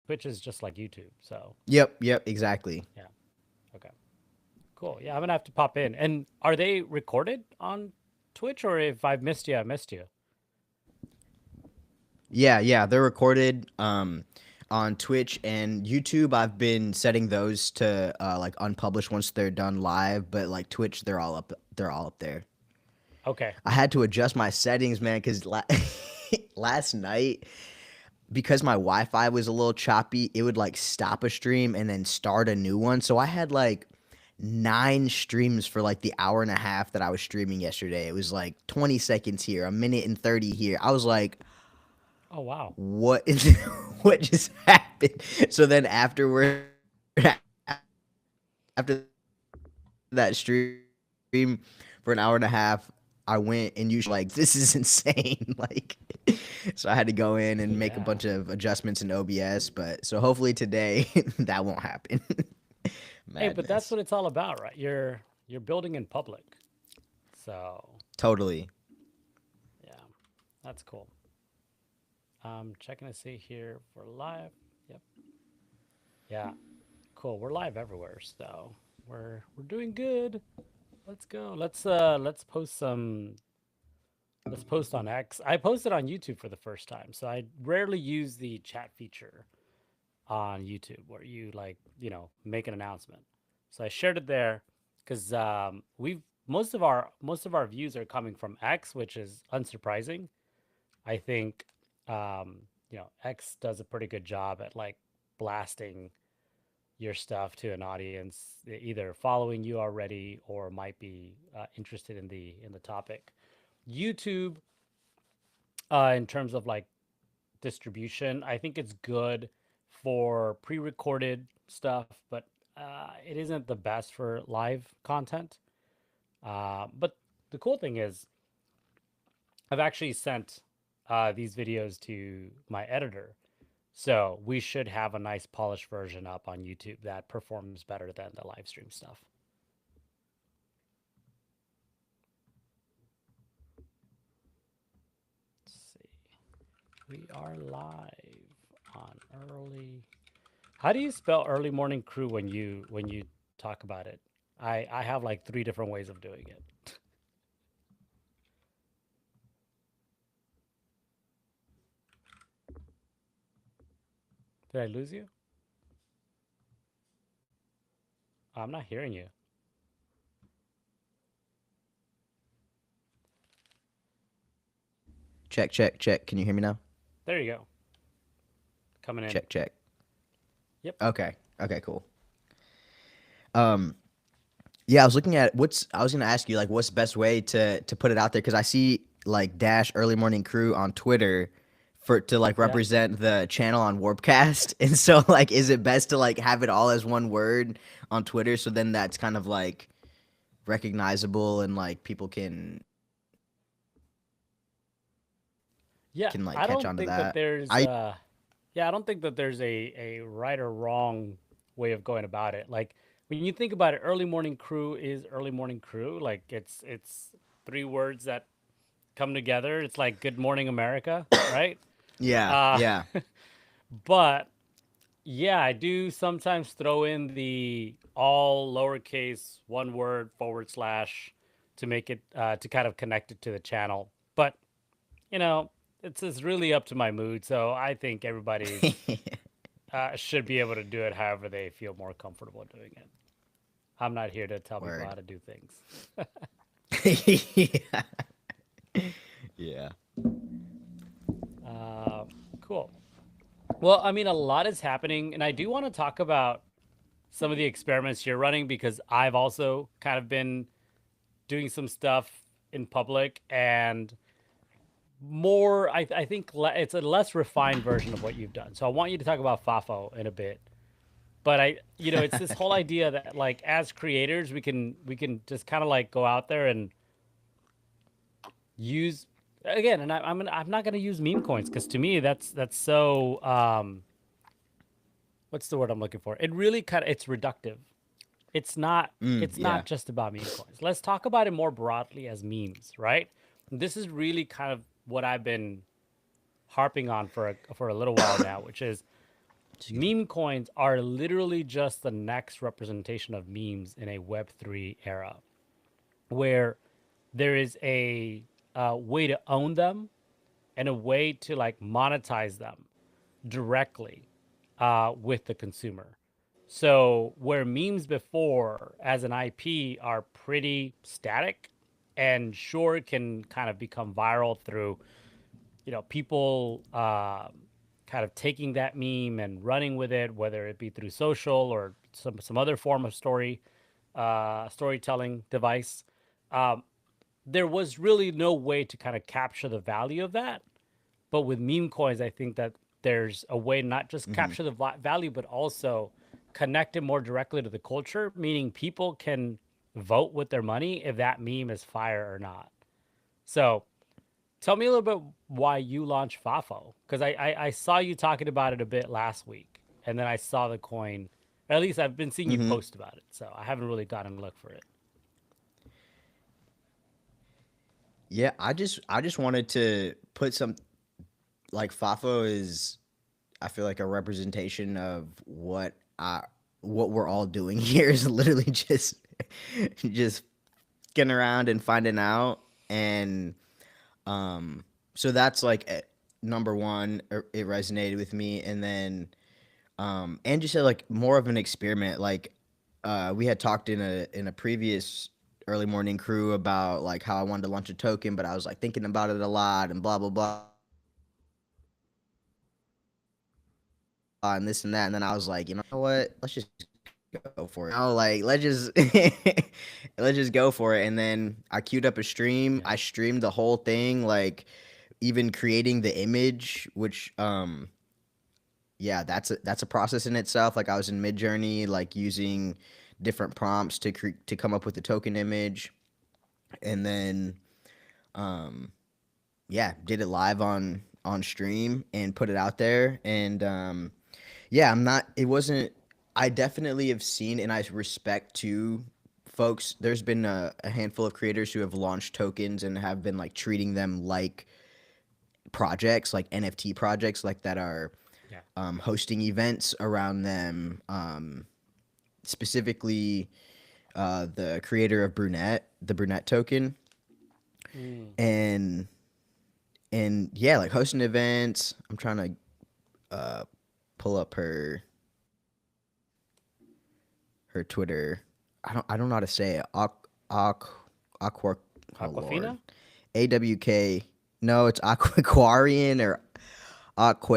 Twitch is just like YouTube. So Yep, exactly. yeah. Okay. Cool. Yeah, I'm gonna have to pop in. And are they recorded on Twitch, or if I've missed you, I missed you? Yeah, they're recorded on Twitch and YouTube. I've been setting those to like unpublished once they're done live, but like Twitch, they're all up there. Okay. I had to adjust my settings, man, cuz last night because my Wi-Fi was a little choppy, it would like stop a stream and then start a new one. So I had like 9 streams for like the hour and a half that I was streaming yesterday. It was like 20 seconds here, a minute and 30 here. I was like, Oh wow. what is what just happened? So then after that stream for an hour and a half, I went and usually like this is insane. Like so I had to go in and make a Yeah. bunch of adjustments in OBS, but so hopefully today that won't happen. Hey, but that's Madness. what it's all about, right? You're building in public. So Totally. yeah, that's cool. Checking to see here if we're live. Yep. Yeah. Cool. We're live everywhere, so we're doing good. Let's go. Let's post some. Let's post on X. I posted on YouTube for the first time, so I rarely use the chat feature on YouTube where you like make an announcement. So I shared it there because we've most of our views are coming from X, which is unsurprising. I think X does a pretty good job at like blasting your stuff to an audience either following you already or might be interested in the topic. YouTube, in terms of like distribution, I think it's good for pre-recorded stuff, but it isn't the best for live content. But the cool thing is, I've actually sent these videos to my editor, so we should have a nice polished version up on YouTube that performs better than the live stream stuff. Let's see. We are live on early. How do you spell early morning crew when you talk about it? I have like three different ways of doing it. Did I lose you? I'm not hearing you. Check. Can you hear me now? There you go. Coming in. Check. Yep. Okay, cool. Um Yeah, I was looking at I was gonna ask you like what's the best way to put it out there because I see like Dash Early Morning Crew on Twitter for to like Yeah. represent the channel on Warpcast, and so like is it best to like have it all as one word on Twitter so then that's kind of like recognizable and like people Yeah. can like I catch don't on to think that that. there's I yeah, I don't think that there's a right or wrong way of going about it. Like when you think about it, early morning crew is early morning crew. Like it's three words that come together. It's like Good Morning America, right? yeah Uh yeah but yeah, I do sometimes throw in the all lowercase one word forward slash to make it to kind of connect it to the channel. But you know, it's really up to my mood. So I think everybody should be able to do it however they feel more comfortable doing it. I'm not here to tell people how word to do things. yeah yeah Uh, cool. Well, I mean, a lot is happening, and I do want to talk about some of the experiments you're running because I've also kind of been doing some stuff in public and more. I think it's a less refined version of what you've done. So I want you to talk about FAFO in a bit. But it's this whole okay idea that like as creators, we can just kind of like go out there and use again. And I'm not gonna use meme coins because to me that's so what's the word I'm looking for? It really kind of it's reductive. It's yeah not just about meme coins. Let's talk about it more broadly as memes, right? This is really kind of what I've been harping on for a little while now, which is Excuse me. Meme coins are literally just the next representation of memes in a Web3 era, where there is a way to own them and a way to like monetize them directly with the consumer. So where memes before as an IP are pretty static and sure can kind of become viral through, people kind of taking that meme and running with it, whether it be through social or some other form of storytelling device. Um, there was really no way to kind of capture the value of that. But with meme coins, I think that there's a way to not just Hmm. capture the value, but also connect it more directly to the culture, meaning people can vote with their money if that meme is fire or not. So tell me a little bit why you launched FAFO, because I saw you talking about it a bit last week, and then I saw the coin. Or at least I've been seeing you Hmm. post about it, so I haven't really gotten a look for it. Yeah, I just wanted to put some like FAFO is I feel like a representation of I what we're all doing here is literally just getting around and finding out and um so that's like number one it resonated with me and then and just said like more of an experiment like we had talked in a previous early morning crew about like how I wanted to launch a token but I was like thinking about it a lot and blah blah blah and this and that and then I was like you know what let's just go for it you know like let's just let's just go for it and then I queued up a stream I streamed the whole thing like even Yeah. creating the image which yeah, that's a process in itself. Like I was in Midjourney, like using different prompts to come up with the token image, and then um, yeah, did it live on stream and put it out there. And yeah, I'm not. It wasn't. I definitely have seen, and I respect too, folks. There's been a handful of creators who have launched tokens and have been like treating them like projects, like NFT projects, like that are Yeah. hosting events around them. Specifically, the creator of the Brunette token, Mm. and yeah, like hosting events. I'm trying to pull up her Twitter. I don't know how to say it. Aqua. Oh Lord. Aquafina? AWK. No, it's Aquarian or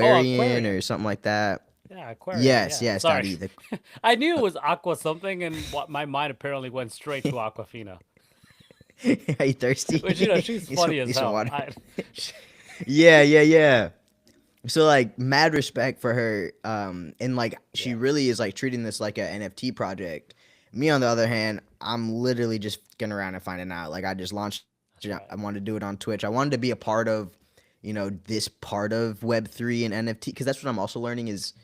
Oh, Aquarian or Aquarian. something like that. Yeah, Aquarian. Yes, Yeah. yes, that Sorry. either. I knew it was Aqua something, and what my mind apparently went straight to Aquafina. Are you Which thirsty? she's Need funny as some hell. water. Yeah, yeah, yeah. So like mad respect for her. And like she Yeah, really is like treating this like a NFT project. Me on the other hand, I'm literally just getting around and finding out. Like I just launched it. I that's right. wanted to do it on Twitch. I wanted to be a part of, this part of Web3 and NFT because that's what I'm also learning is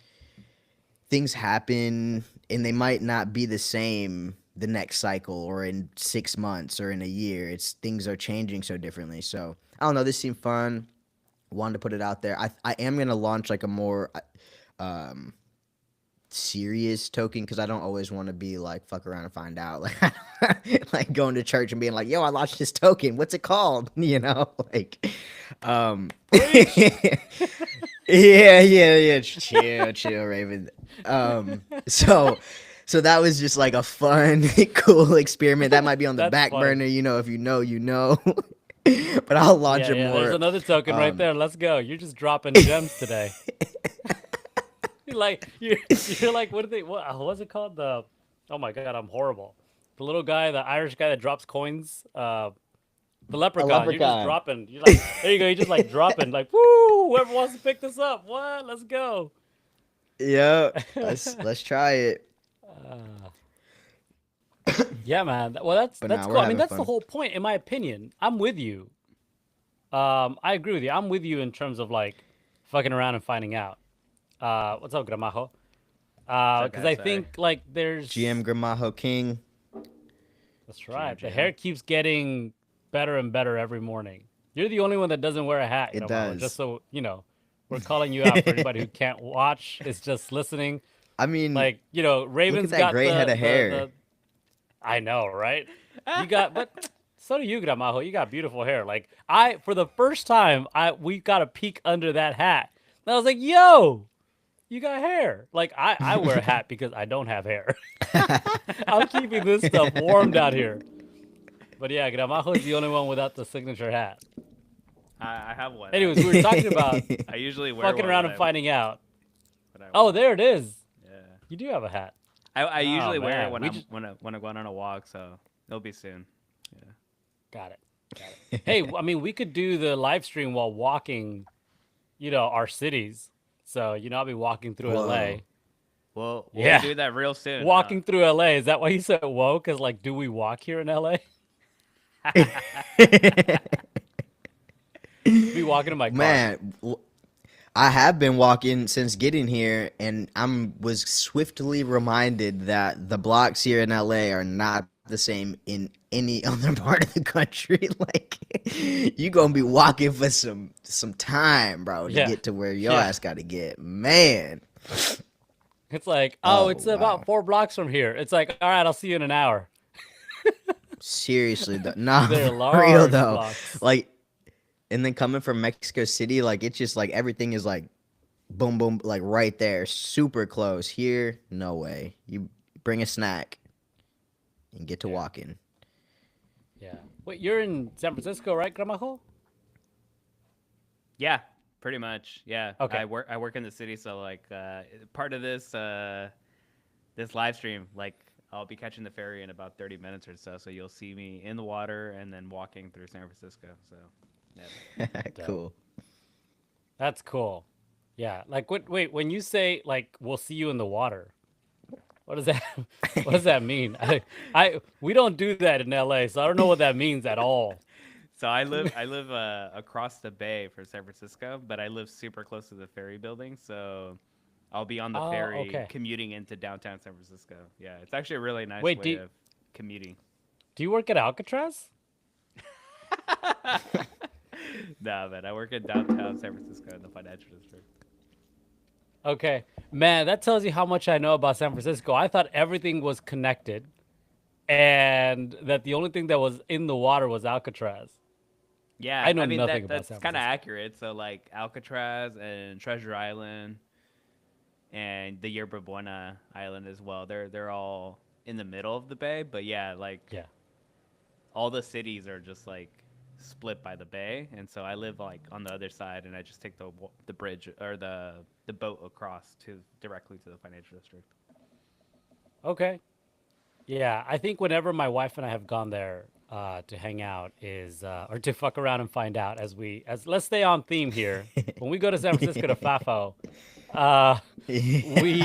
things happen and they might not be the same the next cycle or in 6 months or in a year. It's things are changing so differently. So I don't know. This seemed fun. Wanted to put it out there. I am gonna launch like a more um serious token because I don't always want to be like fuck around and find out like going to church and being like yo I launched this token what's it called like um Preach. yeah yeah chill Raven so that was just like a fun cool experiment that might be on the That's back funny. burner if you know you know but I'll launch Yeah, it yeah. There's more another token right um there. Let's go. You're just dropping gems today. You're like you're like what do they what's it called oh my god, I'm horrible. The little guy, the Irish guy that drops coins, the a leprechaun. You're just leprechaun. dropping. You're like there you go. You're just like dropping like woo. Whoever wants to pick this up, what? Let's go. Yeah, let's try it. uh, yeah, man. Well, that's But that's now cool. we're I mean, having that's the fun. whole point, in my opinion. I'm with you. I agree with you. I'm with you in terms of like fucking around and finding out. What's up, Gramajo? What's up, Because guys? I Sorry. think like GM there's Gramajo King. that's GM, right. The hair GM. keeps getting better and better every morning. You're the only one that doesn't wear a hat, It Gramajo. Just does. so you know. We're calling you out for anybody who can't watch. It's just listening. I mean, Like, you know, look at Raven's that got great head of hair. the I know, right? You got, but so do you, Gramajo. You got beautiful hair. Like I, for the first time, we got a peek under that hat. And I was like, yo, you got hair. Like I wear a hat because I don't have hair. I'm keeping this stuff warm down here. But yeah, Gramajo is the only one without the signature hat. I have one. Anyways, we were talking about I usually wear fucking one around when and finding out. I Oh, walk. there it is. Yeah. You do have a hat. I Oh usually wear it man, when we just when I'm going on a walk, so it'll be soon. Yeah. got it. Got it. Hey, I mean, we could do the live stream while walking, you know, our cities. So, you know, I'll be walking through Whoa. LA. We'll Yeah. do that real soon. Walking through LA. Is that why you said whoa? Because, like, do we walk here in LA? Be walking in my car. Man, I have been walking since getting here, and was swiftly reminded that the blocks here in LA are not the same in any other part of the country. Like, you gonna be walking for some time, bro, to Yeah. get to where your Yeah. ass gotta get. Man. It's like, oh, Oh it's wow. about 4 blocks from here. It's like, all right, I'll see you in an hour. Seriously though. Nah, They're for real large though. blocks. Like, and then coming from Mexico City, like it's just like everything is like boom boom, like right there, super close. Here, no way. You bring a snack and get to Yeah. walking. Yeah. Wait, you're in San Francisco, right, Gramajo? Yeah, pretty much. Yeah. Okay. I work in the city, so like part of this live stream, like I'll be catching the ferry in about 30 minutes or so, so you'll see me in the water and then walking through San Francisco. So, yeah. Dope. Cool. That's cool. Yeah. Like, wait, when you say, like, we'll see you in the water, what does that what does that mean? We don't do that in LA, so I don't know what that means at all. So I live across the bay for San Francisco, but I live super close to the ferry building, so I'll be on the Oh, ferry okay. commuting into downtown San Francisco. Yeah, it's actually a really nice Wait, way of commuting. do you work at Alcatraz? No, man, I work in downtown San Francisco in the financial district. Okay. Man, that tells you how much I know about San Francisco. I thought everything was connected and that the only thing that was in the water was Alcatraz. Yeah, I know I mean nothing about that's San kind of Francisco. accurate. So like Alcatraz and Treasure Island and the Yerba Buena Island as well. They're all in the middle of the bay, but yeah, like Yeah. all the cities are just like split by the bay, and so I live like on the other side, and I just take the bridge or the boat across to directly to the financial district. Okay. Yeah, I think whenever my wife and I have gone there to hang out is or to fuck around and find out as let's stay on theme here. When we go to San Francisco to Fafo, uh, we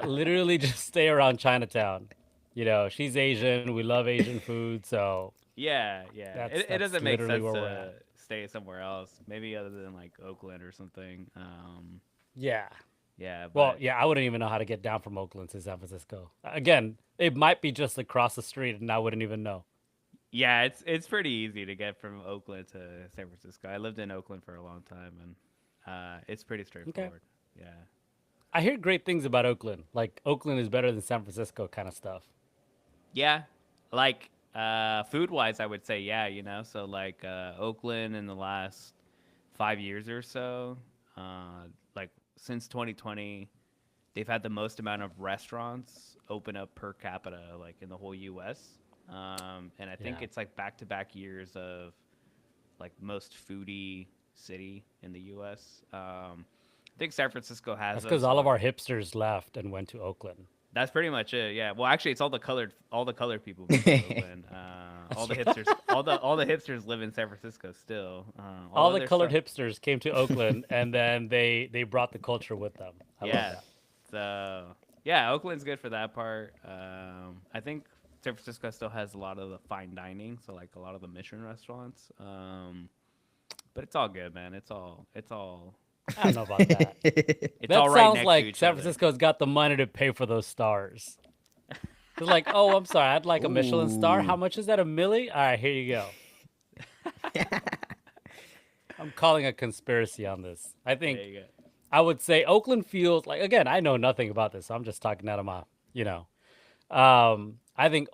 literally just stay around Chinatown. You know, she's Asian. We love Asian food, so Yeah, yeah. It that's doesn't make literally sense where we're to at. stay somewhere else, maybe other than like Oakland or something. Yeah. Yeah, Well, but yeah, I wouldn't even know how to get down from Oakland to San Francisco. Again, it might be just across the street, and I wouldn't even know. yeah, it's pretty easy to get from Oakland to San Francisco. I lived in Oakland for a long time, and it's pretty Okay. straightforward. Yeah. I hear great things about Oakland. Like Oakland is better than San Francisco kind of stuff. Yeah, like food wise, I would say yeah. So like Oakland in the last 5 years or so, like since 2020, they've had the most amount of restaurants open up per capita like in the whole U.S. And I think Yeah. it's like back to back years of like most foodie city in the U.S. I think San Francisco has That's because those. all of our hipsters left and went to Oakland. That's pretty much it. Yeah. Well, actually, it's all the colored people moved to Oakland. All the hipsters, all the hipsters live in San Francisco still. All Although the there's colored some, hipsters came to Oakland, and then they brought the culture with them. I love yeah. that. So yeah, Oakland's good for that part. I think San Francisco still has a lot of the fine dining, so like a lot of the Michelin restaurants. But it's all good, man. I don't know about that. It's That all right sounds next to like each San other. Francisco's got the money to pay for those stars. It's like, oh, I'm sorry, I'd like a Michelin star. How Ooh. much is that? A milli? All right, here you go. I'm calling a conspiracy on this. I think There you go. I would say Oakland feels like, again, I know nothing about this, so I'm just talking out of my, you know. I think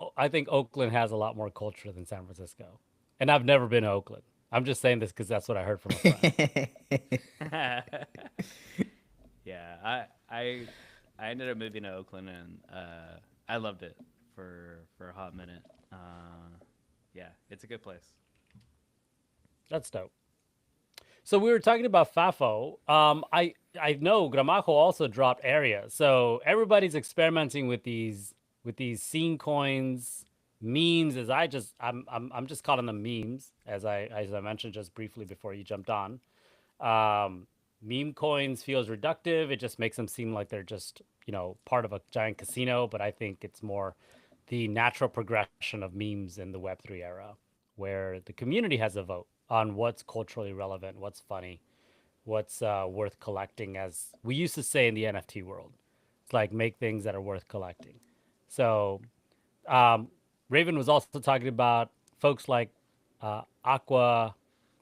Oakland has a lot more culture than San Francisco, and I've never been to Oakland. I'm just saying this because that's what I heard from a friend. Yeah, I ended up moving to Oakland and I loved it for a hot minute. Yeah, it's a good place. That's dope. So we were talking about FAFO. I know Gramajo also dropped Area. So everybody's experimenting with these scene coins, memes. I'm just calling them memes, as I mentioned just briefly before you jumped on. Um, Meme coins feels reductive. It just makes them seem like they're just part of a giant casino. But I think it's more the natural progression of memes in the Web3 era, where the community has a vote on what's culturally relevant, what's funny, what's worth collecting, as we used to say in the NFT world. It's like make things that are worth collecting. So um, Raven was also talking about folks like Aqua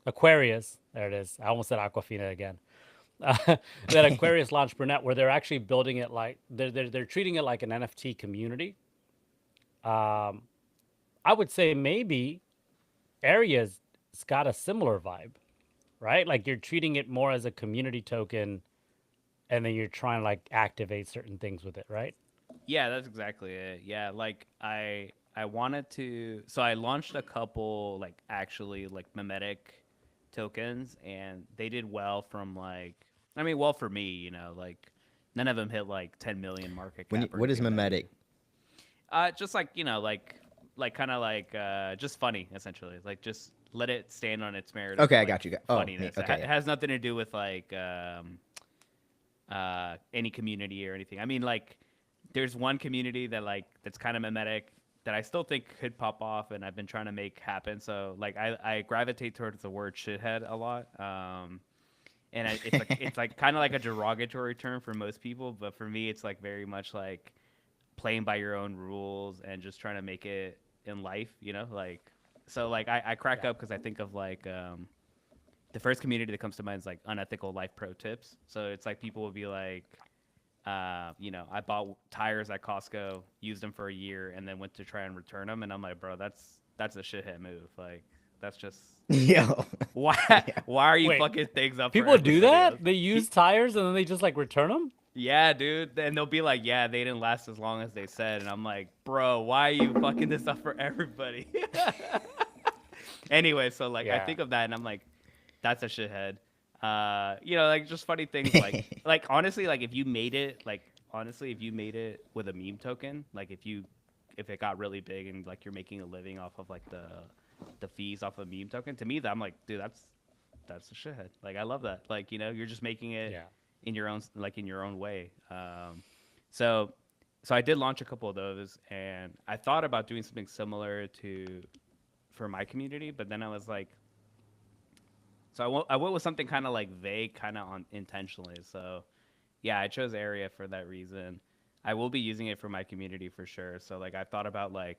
Aquarius. There it is. I almost said Aquafina again. That Aquarius launched Burnett, where they're actually building it like they're treating it like an NFT community. Um, I would say maybe Area's got a similar vibe, right? Like you're treating it more as a community token, and then you're trying to like activate certain things with it, right? Yeah, that's exactly it. Yeah, like I wanted to, so I launched a couple like actually like mimetic tokens and they did well from like, I mean well for me, like none of them hit like 10 million market cap or What is anything of that nature. mimetic? Just like, like kind of like just funny essentially. Like just let it stand on its merit of Okay, I like got you. Oh, funniness. okay, It yeah. has nothing to do with like any community or anything. I mean, like, there's one community that like that's kind of mimetic that I still think could pop off, and I've been trying to make happen. So like, I gravitate towards the word shithead a lot. And it's like kind of like a derogatory term for most people, but for me, it's like very much like playing by your own rules and just trying to make it in life. Like so like I crack Yeah. up because I think of like the first community that comes to mind is like unethical life pro tips. So it's like people will be like, I bought tires at Costco, used them for a year, and then went to try and return them, and I'm like, bro, that's a shithead move. Like, that's just Yo. why Yeah. why are you Wait, fucking things up for people do everybody else? that? They use tires and then they just like return them? Yeah, dude. And they'll be like, yeah, they didn't last as long as they said, and I'm like, bro, why are you fucking this up for everybody? Anyway, so like I Yeah. think of that and I'm like, that's a shithead. Like just funny things like honestly, like if you made it with a meme token, like if it got really big and like you're making a living off of like the fees off a meme token, to me that I'm like, dude, that's a shithead. Like I love that. Like, you're just making it Yeah. in your own way. So so I did launch a couple of those and I thought about doing something similar to for my community, but then I was like, so I went with something kind of like vague, kind of on intentionally. So yeah, I chose area for that reason. I will be using it for my community for sure. So like I thought about like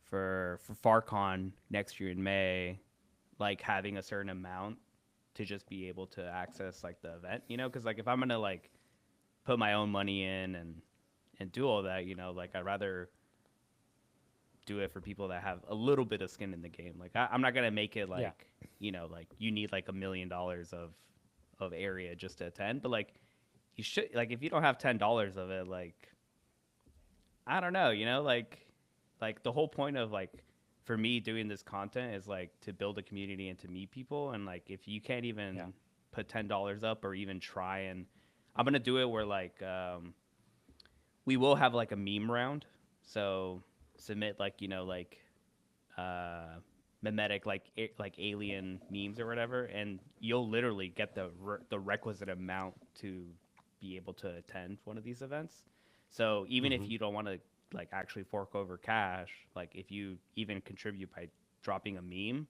for FarCon next year in May, like having a certain amount to just be able to access like the event, because like if I'm gonna like put my own money in and do all that, like I'd rather do it for people that have a little bit of skin in the game. Like I'm not gonna make it Yeah. like like you need like $1 million of area just to attend, but like you should like if you don't have $10 of it, like I don't know, like the whole point of like for me doing this content is like to build a community and to meet people, and like if you can't Yeah. even put $10 up or even try, and I'm gonna do it where like we will have like a meme round, so submit like like uh, mimetic like alien memes or whatever, and you'll literally get the requisite amount to be able to attend one of these events. So even if Hmm. you don't want to like actually fork over cash, like if you even contribute by dropping a meme,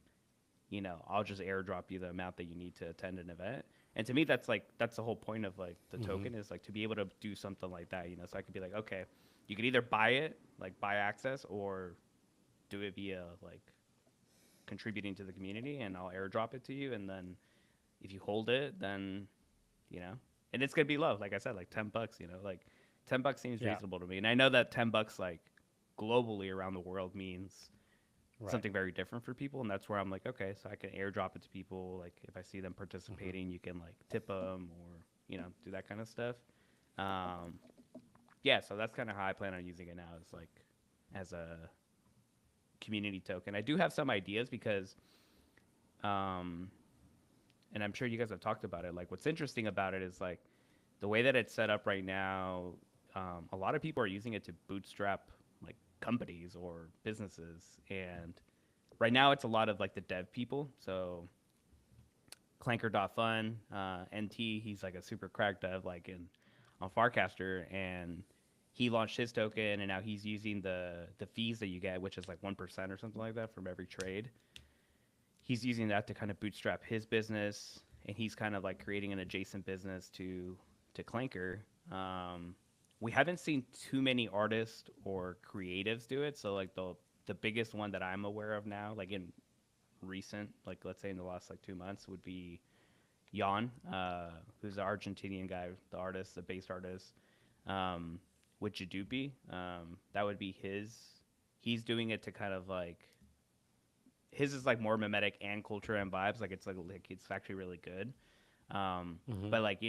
I'll just airdrop you the amount that you need to attend an event. And to me, that's the whole point of like the Hmm. token is like to be able to do something like that. So I could be like, okay, you could either buy it, like buy access, or do it via like contributing to the community, and I'll airdrop it to you. And then if you hold it, then you know and it's gonna be low. Like I said, like $10. Like $10 seems Yeah. reasonable to me, and I know that $10 like globally around the world means Right. something very different for people, and that's where I'm like, okay, so I can airdrop it to people. Like if I see them Hmm. participating, you can like tip them or do that kind of stuff. Um, yeah, so that's kind of how I plan on using it now. Is like as a community token. I do have some ideas because, um, and I'm sure you guys have talked about it. Like what's interesting about it is like the way that it's set up right now. A lot of people are using it to bootstrap like companies or businesses, and right now it's a lot of like the dev people. So Clanker.fun, NT, he's like a super crack dev like in on Farcaster, and he launched his token, and now he's using the fees that you get, which is like 1% or something like that from every trade. He's using that to kind of bootstrap his business, and he's kind of like creating an adjacent business to Clanker. We haven't seen too many artists or creatives do it. So like the biggest one that I'm aware of now, like in recent, like let's say in the last like 2 months, would be Jan, who's an Argentinian guy, the artist, the bass artist, um, with Jadupi. That would be his. He's doing it to kind of like his is like more mimetic and culture and vibes. Like it's actually really good. Hmm. But like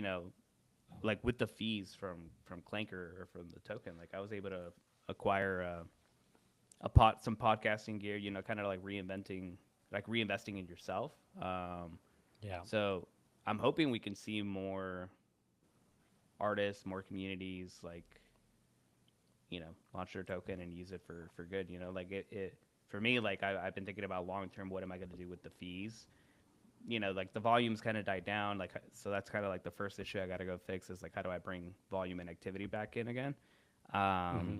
like with the fees from Clanker or from the token, like I was able to acquire some podcasting gear. Kind of like reinvesting in yourself. Yeah. So I'm hoping we can see more artists, more communities, like launch their token and use it for good. Like it for me, like I've been thinking about long term. What am I going to do with the fees? Like the volumes kind of died down. Like so that's kind of like the first issue I got to go fix is like how do I bring volume and activity back in again? Hmm. Um,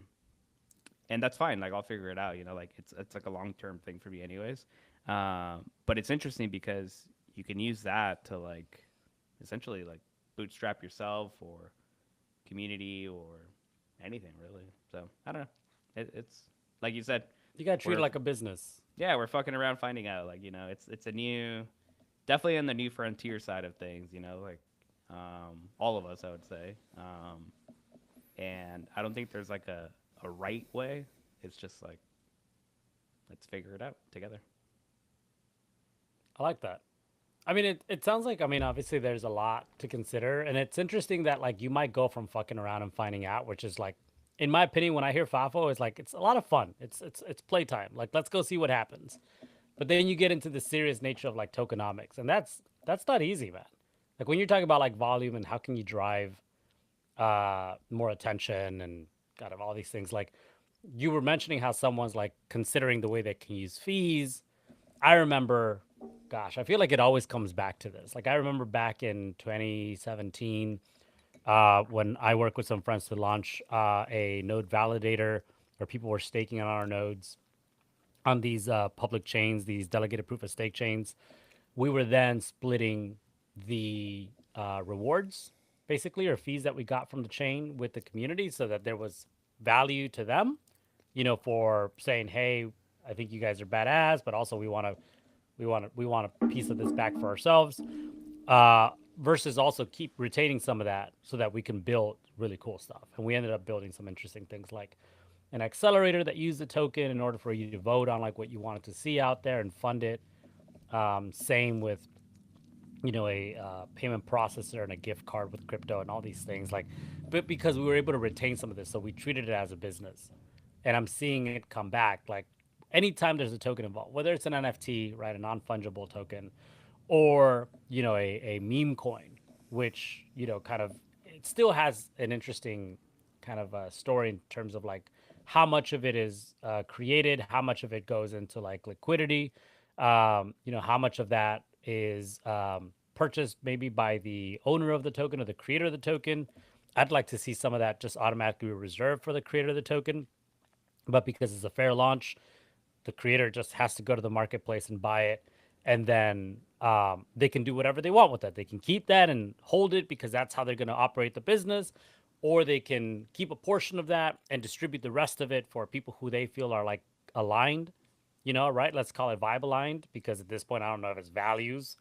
and that's fine. Like I'll figure it out. Like it's like a long term thing for me, anyways. But it's interesting because you can use that to like essentially like bootstrap yourself or community or anything really. So I don't know. It's like you said, You gotta treat it we're like a business. yeah we're fucking around finding out. Like it's a new definitely in the new frontier side of things. Like all of us I would say. And I don't think there's like a right way. It's just like let's figure it out together. I like that. I mean, it sounds like, I mean, obviously there's a lot to consider. And it's interesting that, like, you might go from fucking around and finding out, which is like, in my opinion, when I hear FAFO, it's like, it's a lot of fun. It's playtime. Like, let's go see what happens. But then you get into the serious nature of like tokenomics. And that's not easy, man. Like, when you're talking about like volume and how can you drive more attention and kind of all these things, like, you were mentioning how someone's like considering the way they can use fees. I remember, gosh, I feel like it always comes back to this. Like I remember back in 2017, when I worked with some friends to launch a node validator where people were staking on our nodes on these public chains, these delegated proof of stake chains. We were then splitting the rewards, basically, or fees that we got from the chain with the community, so that there was value to them, for saying, "Hey, I think you guys are badass, but also we want a piece of this back for ourselves." Versus also keep retaining some of that so that we can build really cool stuff. And we ended up building some interesting things like an accelerator that used the token in order for you to vote on like what you wanted to see out there and fund it. Same with a payment processor and a gift card with crypto and all these things, like, but because we were able to retain some of this, so we treated it as a business. And I'm seeing it come back, like, anytime there's a token involved, whether it's an NFT, right, a non-fungible token, or a meme coin, which kind of, it still has an interesting kind of story in terms of like how much of it is created, how much of it goes into like liquidity, how much of that is purchased maybe by the owner of the token or the creator of the token. I'd like to see some of that just automatically reserved for the creator of the token, but because it's a fair launch, the creator just has to go to the marketplace and buy it, and then they can do whatever they want with that. They can keep that and hold it because that's how they're going to operate the business, or they can keep a portion of that and distribute the rest of it for people who they feel are like aligned, right? Let's call it vibe aligned because at this point, I don't know if it's values,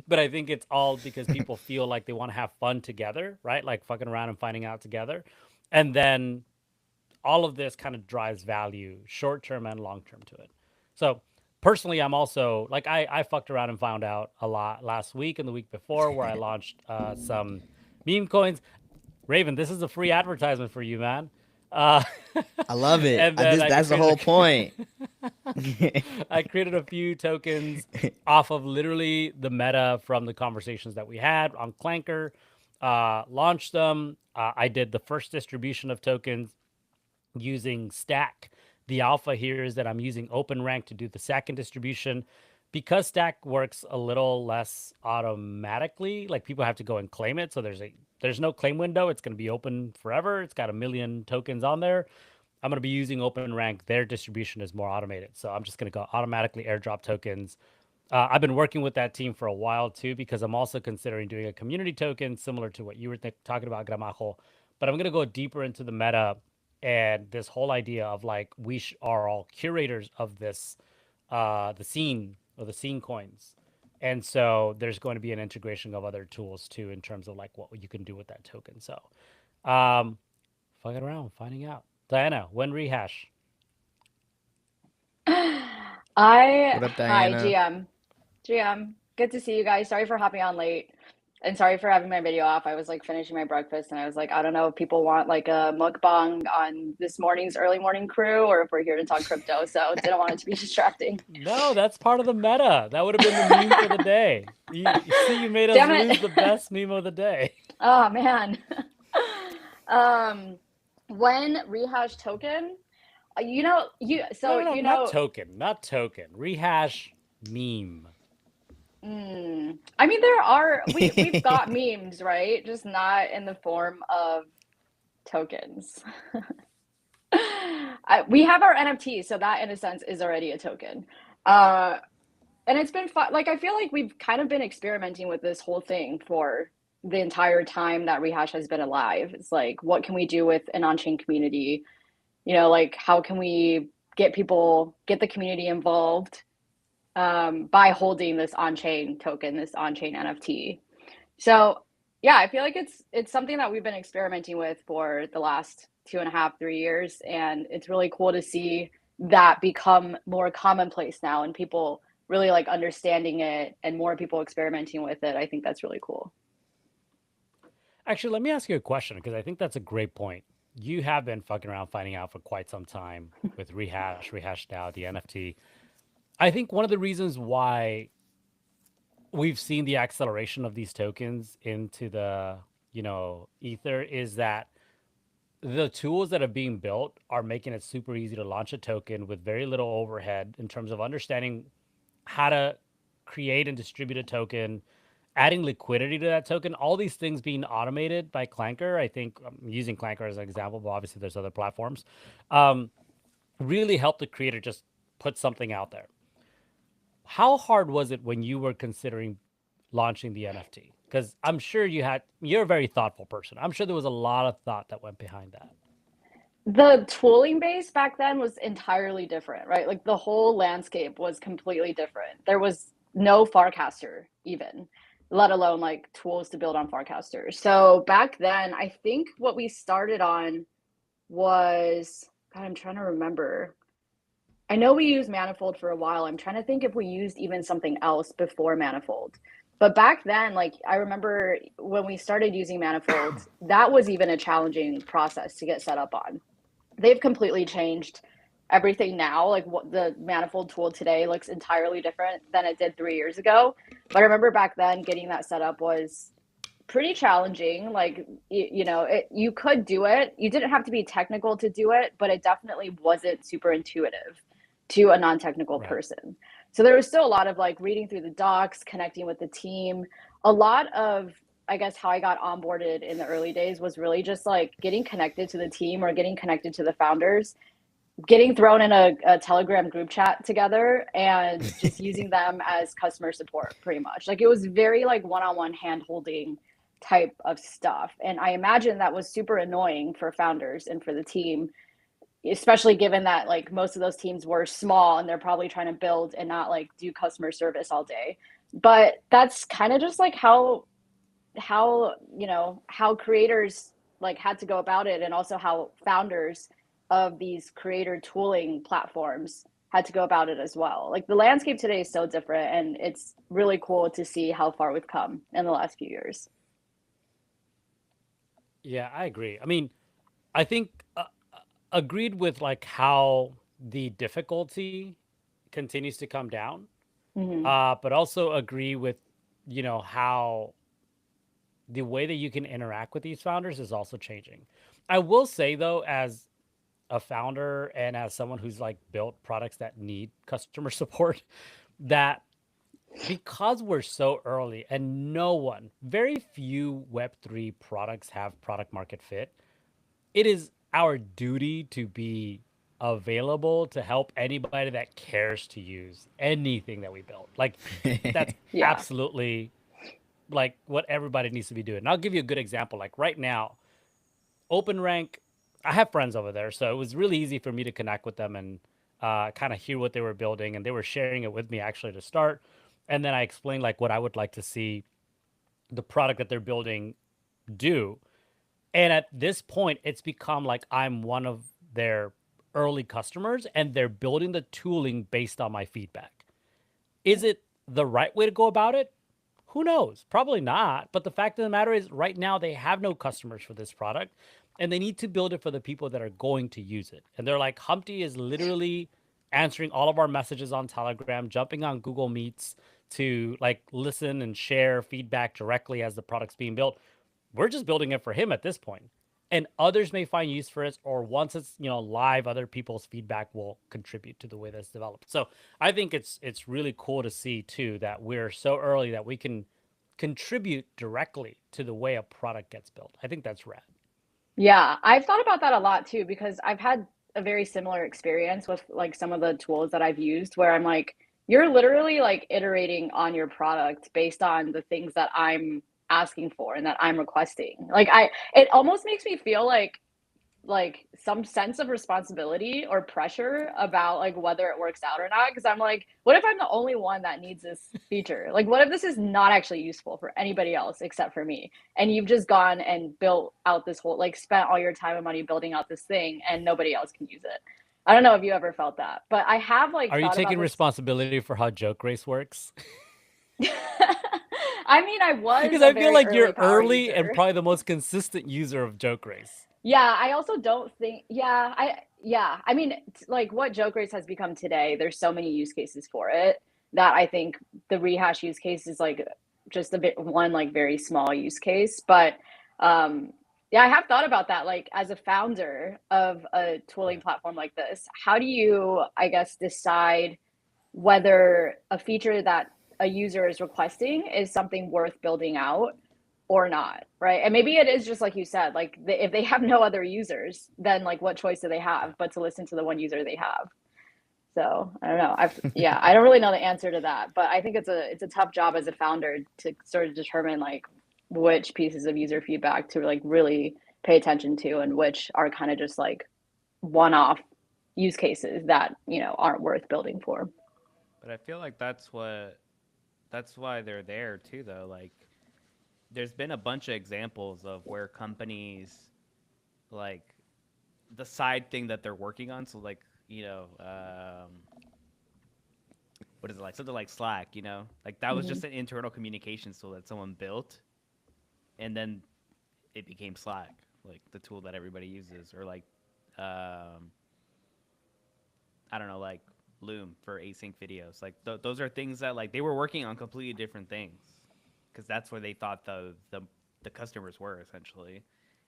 but I think it's all because people feel like they want to have fun together, right? Like fucking around and finding out together. And then all of this kind of drives value, short term and long term to it. So personally, I'm also like, I fucked around and found out a lot last week and the week before where I launched some meme coins. Raven, this is a free advertisement for you, man. Uh, I love it. and then I That's the created whole point. I created a few tokens off of literally the meta from the conversations that we had on Clanker. Launched them. I did the first distribution of tokens using Stack. The alpha here is that I'm using Open Rank to do the second distribution. Because Stack works a little less automatically, like people have to go and claim it. So there's no claim window. It's going to be open forever. It's got a million tokens on there. I'm going to be using Open Rank. Their distribution is more automated. So I'm just going to go automatically airdrop tokens. I've been working with that team for a while too, because I'm also considering doing a community token similar to what you were talking about, Gramajo. But I'm going to go deeper into the meta and this whole idea of like we are all curators of this, the scene or the scene coins. And so there's going to be an integration of other tools too in terms of like what you can do with that token. So fucking around, finding out. Diana, when rehash? What up, Hi, Diana? GM, good to see you guys. Sorry for hopping on late and sorry for having my video off. I was like finishing my breakfast and I was like, I don't know if people want like a mukbang on this morning's early morning crew or if we're here to talk crypto. So didn't want it to be distracting. No, that's part of the meta. That would have been the meme for the day. You see, you made us Damn lose it. the best meme of the day. Oh man. When rehash token, No, no, not know, token, not token. Rehash meme. I mean there are we've got memes, right? Just not in the form of tokens. We have our NFT, so that in a sense is already a token. Uh, and it's been fun. Like I feel like we've kind of been experimenting with this whole thing for the entire time that Rehash has been alive. It's like, what can we do with an on-chain community? Like how can we get the community involved by holding this on-chain token, this on-chain NFT. So yeah, I feel like it's something that we've been experimenting with for the last 2.5, 3 years, and it's really cool to see that become more commonplace now and people really like understanding it and more people experimenting with it. I think that's really cool. Actually, let me ask you a question because I think that's a great point. You have been fucking around finding out for quite some time with Rehash now, the NFT. I think one of the reasons why we've seen the acceleration of these tokens into the, ether is that the tools that are being built are making it super easy to launch a token with very little overhead in terms of understanding how to create and distribute a token, adding liquidity to that token, all these things being automated by Clanker. I think I'm using Clanker as an example, but obviously there's other platforms. Really help the creator just put something out there. How hard was it when you were considering launching the NFT? Because I'm sure you're a very thoughtful person. I'm sure there was a lot of thought that went behind that. The tooling base back then was entirely different, right? Like the whole landscape was completely different. There was no Farcaster even, let alone like tools to build on Farcaster. So back then, I think what we started on was, God, I'm trying to remember. I know we used Manifold for a while. I'm trying to think if we used even something else before Manifold. But back then, like I remember when we started using Manifold, that was even a challenging process to get set up on. They've completely changed everything now. Like what the Manifold tool today looks entirely different than it did 3 years ago. But I remember back then getting that set up was pretty challenging. Like you could do it. You didn't have to be technical to do it, but it definitely wasn't super intuitive to a non-technical Right. person. So there was still a lot of like reading through the docs, connecting with the team. A lot of, I guess, how I got onboarded in the early days was really just like getting connected to the team or getting connected to the founders, getting thrown in a Telegram group chat together and just using them as customer support pretty much. Like it was very like one-on-one hand holding type of stuff. And I imagine that was super annoying for founders and for the team especially given that like most of those teams were small and they're probably trying to build and not like do customer service all day. But that's kind of just like how how creators like had to go about it, and also how founders of these creator tooling platforms had to go about it as well. Like the landscape today is so different, and it's really cool to see how far we've come in the last few years. Yeah, I agree. I mean, I think agreed with like how the difficulty continues to come down, Mm-hmm. but also agree with how the way that you can interact with these founders is also changing. I will say though, as a founder and as someone who's like built products that need customer support, that because we're so early and very few Web3 products have product market fit, it is our duty to be available to help anybody that cares to use anything that we build. Like that's Yeah. absolutely like what everybody needs to be doing. And I'll give you a good example. Like right now, Open Rank, I have friends over there, so it was really easy for me to connect with them and kind of hear what they were building, and they were sharing it with me actually to start. And then I explained like what I would like to see the product that they're building do. And at this point, it's become like I'm one of their early customers, and they're building the tooling based on my feedback. Is it the right way to go about it? Who knows? Probably not. But the fact of the matter is, right now, they have no customers for this product, and they need to build it for the people that are going to use it. And they're like, Humpty is literally answering all of our messages on Telegram, jumping on Google Meets to like listen and share feedback directly as the product's being built. We're just building it for him at this point. And others may find use for it, or once it's live, other people's feedback will contribute to the way that's developed. So I think it's really cool to see too that we're so early that we can contribute directly to the way a product gets built. I think that's rad. Yeah, I've thought about that a lot too, because I've had a very similar experience with like some of the tools that I've used where I'm like, you're literally like iterating on your product based on the things that I'm asking for and that I'm requesting. It almost makes me feel like some sense of responsibility or pressure about like whether it works out or not, because I'm like, what if I'm the only one that needs this feature? Like what if this is not actually useful for anybody else except for me, and you've just gone and built out this whole, like spent all your time and money building out this thing and nobody else can use it. I don't know if you ever felt that, but I have like Are you thought about taking this. responsibility for how Joke Race works? I mean, I was Because a I feel very like early you're power early and user. probably the most consistent user of Joke Race. Yeah, I also don't think, I mean, like what Joke Race has become today, there's so many use cases for it that I think the rehash use case is like just a bit one like very small use case. But yeah, I have thought about that. Like as a founder of a tooling Yeah. platform like this, how do you, I guess, decide whether a feature that a user is requesting is something worth building out or not, right? And maybe it is just like you said, like if they have no other users, then like what choice do they have but to listen to the one user they have? So I don't know. I don't really know the answer to that, but I think it's a tough job as a founder to sort of determine like which pieces of user feedback to like really pay attention to, and which are kind of just like one-off use cases that aren't worth building for. But I feel like that's why they're there too though. Like there's been a bunch of examples of where companies like the side thing that they're working on. So like, what is it, like something like Slack, like that was Mm-hmm. just an internal communications tool that someone built, and then it became Slack, like the tool that everybody uses, or like um, I don't know, like Loom for async videos. Like those are things that like they were working on completely different things because that's where they thought the customers were essentially,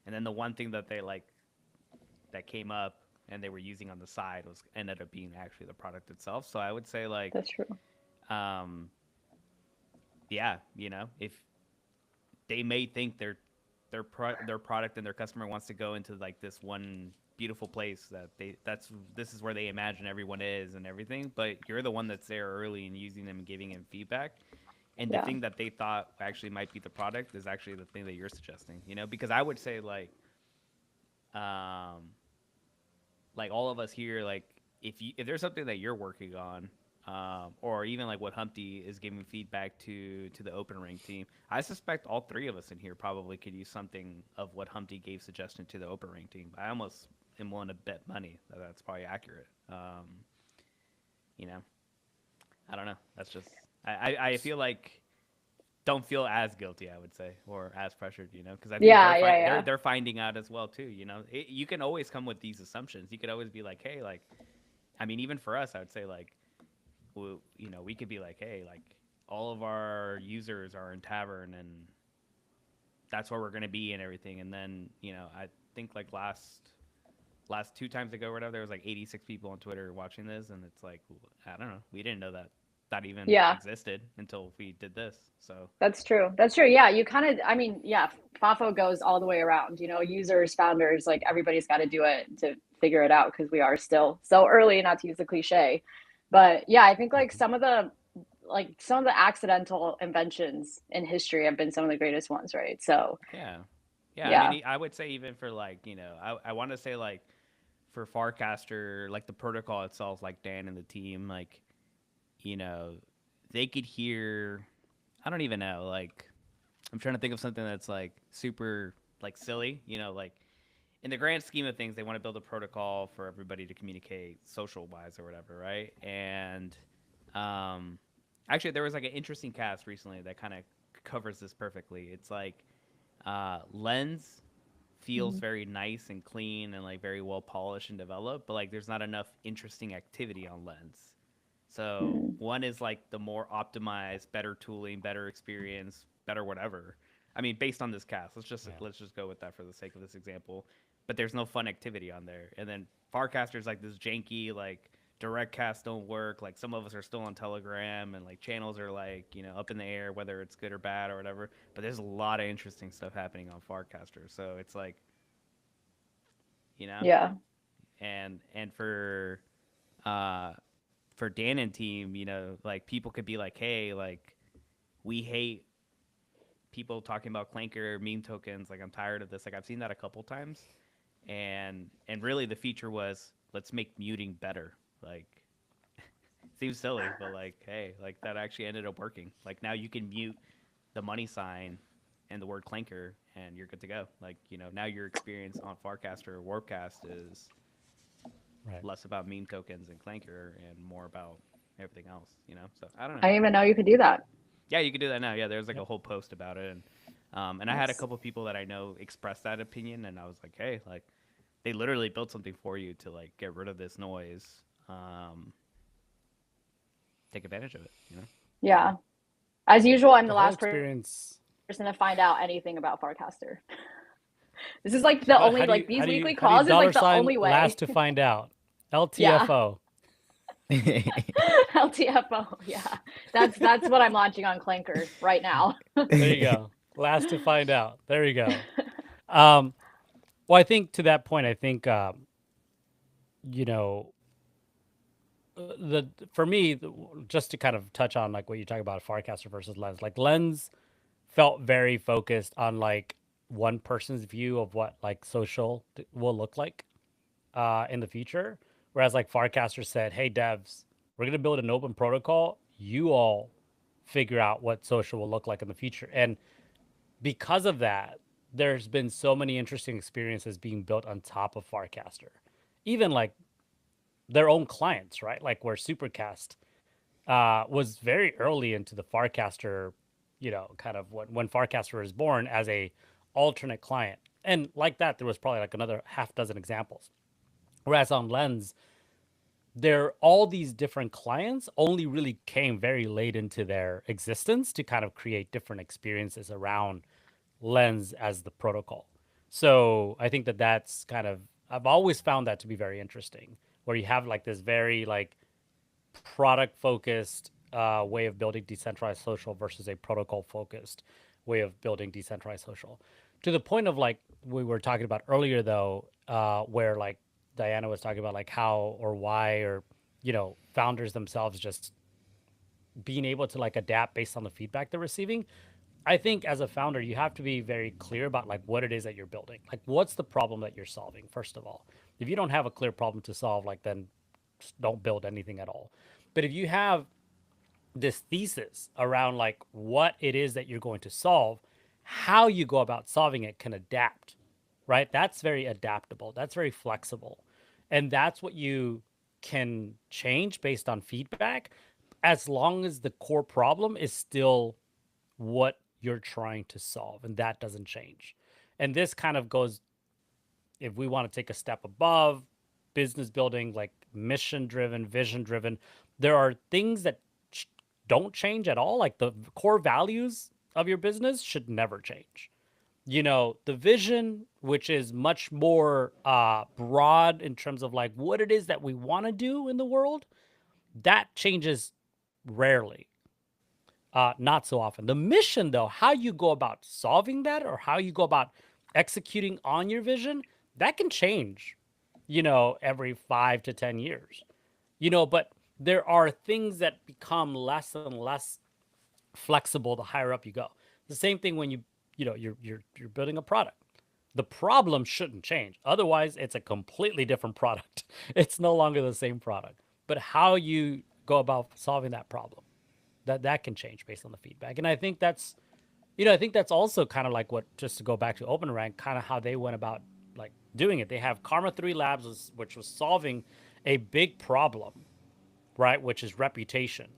and then the one thing that they like that came up and they were using on the side was ended up being actually the product itself. So I would say like, That's true. um, yeah, if they may think their product and their customer wants to go into like this one beautiful place that this is where they imagine everyone is and everything, but you're the one that's there early and using them and giving them feedback, and the Yeah. thing that they thought actually might be the product is actually the thing that you're suggesting, because I would say like, um like all of us here, like if there's something that you're working on, or even like what Humpty is giving feedback to the open rank team, I suspect all three of us in here probably could use something of what Humpty gave suggestion to the open rank team. I almost am willing to bet money that that's probably accurate. You know, I don't know. That's just I feel like don't feel as guilty, I would say, or as pressured, because I think Yeah, yeah, yeah. they're finding out as well too. You can always come with these assumptions. You could always be like, hey, like, I mean, even for us, I would say like, we could be like, hey, like, all of our users are in tavern, and that's where we're gonna be and everything. And then I think like last two times ago or whatever, there was like 86 people on Twitter watching this, and it's like, I don't know, we didn't know that even Yeah, existed until we did this. So that's true. That's true. Yeah, you kind of, I mean, yeah, FAFO goes all the way around, users, founders, like everybody's got to do it to figure it out because we are still so early, not to use the cliche. But yeah, I think like Mhm. some of the accidental inventions in history have been some of the greatest ones, right? So, yeah, yeah. I mean, yeah. I would say even for like I want to say like for Farcaster, like the protocol itself, like Dan and the team, like you know, they could hear. I don't even know. Like I'm trying to think of something that's like super like silly. Like in the grand scheme of things, they want to build a protocol for everybody to communicate social wise or whatever, right? And um, actually, there was like an interesting cast recently that kind of covers this perfectly. It's like Lens feels Mhm. very nice and clean and like very well polished and developed, but like there's not enough interesting activity on Lens. So Mhm. one is like the more optimized, better tooling, better experience, better whatever. I mean, based on this cast, Yeah. let's just go with that for the sake of this example. But there's no fun activity on there. And then Farcaster's like this janky, like direct cast don't work. Like some of us are still on Telegram, and like channels are like up in the air whether it's good or bad or whatever. But there's a lot of interesting stuff happening on Farcaster. So it's like you know, Yeah. and uh for Dan and team, like people could be like, hey, like we hate people talking about Clanker meme tokens. Like I'm tired of this. Like I've seen that a couple times, and really the feature was let's make muting better. Like seems silly, but like hey, like that actually ended up working. Like now you can mute the money sign and the word Clanker, and you're good to go. Like now your experience on Farcaster or Warpcast is Right. less about meme tokens and Clanker and more about everything else. So I don't know. I didn't even know you could do that. Yeah, you can do that now. Yeah, there's like Yep. a whole post about it, and I had a Nice. couple people that I know express that opinion, and I was like, hey, like they literally built something for you to like get rid of this noise, um, take advantage of it. So Yeah. As usual, I'm The the whole last experience. person to find out anything about Farcaster. This is like the Well, only like these weekly how do you calls is dollar like the sign only last way. to find out? Yeah. LTFO. LTFO. Yeah. That's what I'm launching on Clanker right now. There you go. Last to find out. There you go. Um, well, I think to that point, I think you know the for me, just to kind of touch on like what you talk about Farcaster versus Lens. Like Lens felt very focused on like one person's view of what like social will look like in the future. Whereas like Farcaster said, "Hey devs, we're gonna build an open protocol. You all figure out what social will look like in the future." And because of that, there's been so many interesting experiences being built on top of Farcaster. Even like their own clients, right? Like where Supercast was very early into the Farcaster, kind of when Farcaster was born as a alternate client. And like that, there was probably like another half dozen examples. Whereas on Lens, there all these different clients only really came very late into their existence to kind of create different experiences around Lens as the protocol. So I think that that's kind of I've always found that to be very interesting, where you have like this very like product focused way of building decentralized social versus a protocol focused way of building decentralized social. To the point of like we were talking about earlier, though, where like Diana was talking about like how or why or founders themselves just being able to like adapt based on the feedback they're receiving. I think as a founder, you have to be very clear about like what it is that you're building. Like, what's the problem that you're solving, first of all. If you don't have a clear problem to solve, like, then just don't build anything at all. But if you have this thesis around like what it is that you're going to solve, how you go about solving it can adapt, right? That's very adaptable. That's very flexible. And that's what you can change based on feedback as long as the core problem is still what you're trying to solve and that doesn't change. And this kind of goes, if we want to take a step above business building, like mission driven, vision driven, there are things that don't change at all. Like the core values of your business should never change. You know, the vision, which is much more broad in terms of like what it is that we want to do in the world, that changes rarely, not so often. The mission, though, how you go about solving that or how you go about executing on your vision, that can change, you know, every 5 to 10 years, you know, but there are things that become less and less flexible the higher up you go. The same thing when you know, you're building a product. The problem shouldn't change. Otherwise, it's a completely different product. It's no longer the same product. But how you go about solving that problem, that can change based on the feedback. And I think that's, you know, I think that's also kind of like what, just to go back to OpenRank, kind of how they went about like doing it. They have Karma 3 Labs, which was solving a big problem, right? Which is reputation.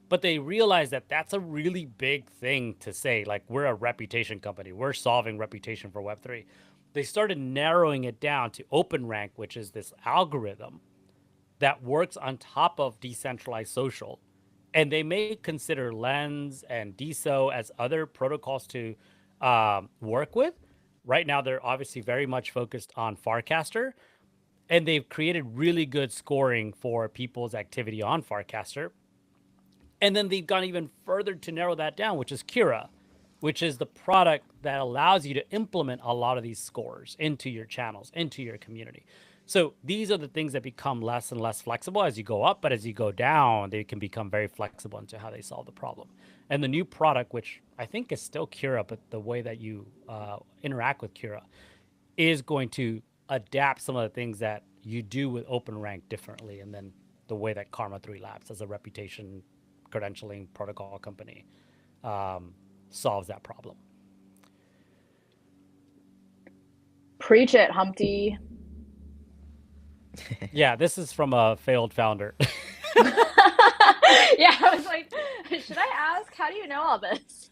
But they realized that that's a really big thing to say. Like, we're a reputation company. We're solving reputation for Web3. They started narrowing it down to OpenRank, which is this algorithm that works on top of decentralized social. And they may consider Lens and DSO as other protocols to work with. Right now, they're obviously very much focused on Farcaster, and they've created really good scoring for people's activity on Farcaster. And then they've gone even further to narrow that down, which is Kira, which is the product that allows you to implement a lot of these scores into your channels, into your community. So these are the things that become less and less flexible as you go up, but as you go down, they can become very flexible into how they solve the problem. And the new product, which I think is still Kira, but the way that you interact with Kira is going to adapt some of the things that you do with OpenRank differently, and then the way that Karma 3 Labs as a reputation credentialing protocol company solves that problem. Preach it, Humpty. Yeah, this is from a failed founder. Yeah, I was like, should I ask? How do you know all this?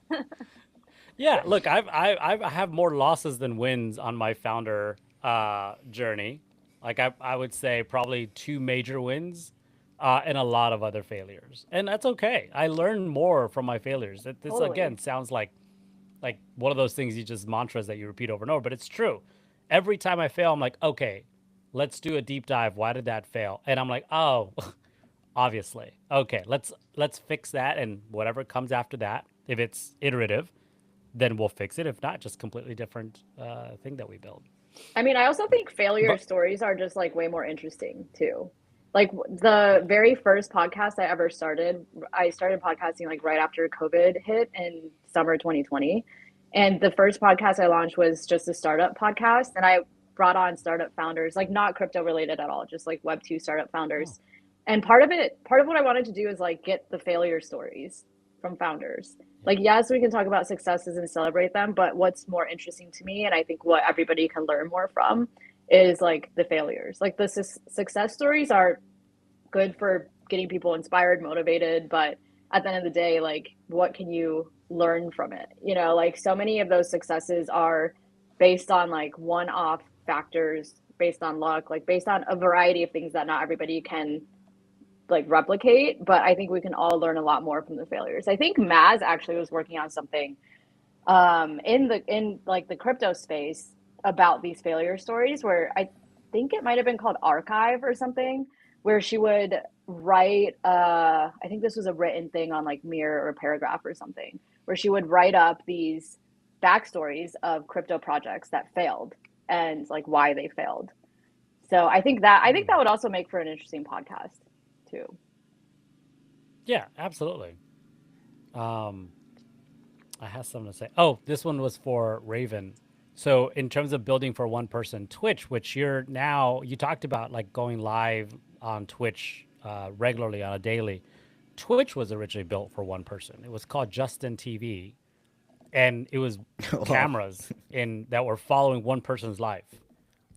Yeah, look, I have more losses than wins on my founder journey. Like I would say probably 2 major wins and a lot of other failures, and that's okay. I learn more from my failures. This Totally. again sounds like one of those things you just mantras that you repeat over and over, but it's true. Every time I fail, I'm like, okay, let's do a deep dive. Why did that fail? And I'm like, oh, obviously. Okay, let's fix that, and whatever comes after that, if it's iterative, then we'll fix it. If not, just completely different thing that we build. I mean, I also think failure But stories are just like way more interesting too. Like the very first podcast I ever started, I started podcasting like right after COVID hit in summer 2020. And the first podcast I launched was just a startup podcast. And I brought on startup founders, like not crypto related at all, just like Web2 startup oh, founders. And part of what I wanted to do is like get the failure stories from founders. yeah, Like, yes, we can talk about successes and celebrate them, but what's more interesting to me, and I think what everybody can learn more from, is like the failures. Like the success stories are good for getting people inspired, motivated, but at the end of the day, like what can you learn from it? You know, like so many of those successes are based on like one-off factors, based on luck, like based on a variety of things that not everybody can like replicate, but I think we can all learn a lot more from the failures. I think Maz actually was working on something in like the crypto space about these failure stories where I think it might have been called Archive or something, where she would write I think this was a written thing on like Mirror or Paragraph or something, where she would write up these backstories of crypto projects that failed and like why they failed. So I think that would also make for an interesting podcast too. yeah, absolutely. Um, I have something to say. Oh, this one was for Raven. So, in terms of building for one person, Twitch, which you're now, you talked about like going live on Twitch regularly on a daily. Twitch was originally built for one person. It was called Justin TV, and it was Oh, cameras in that were following one person's life,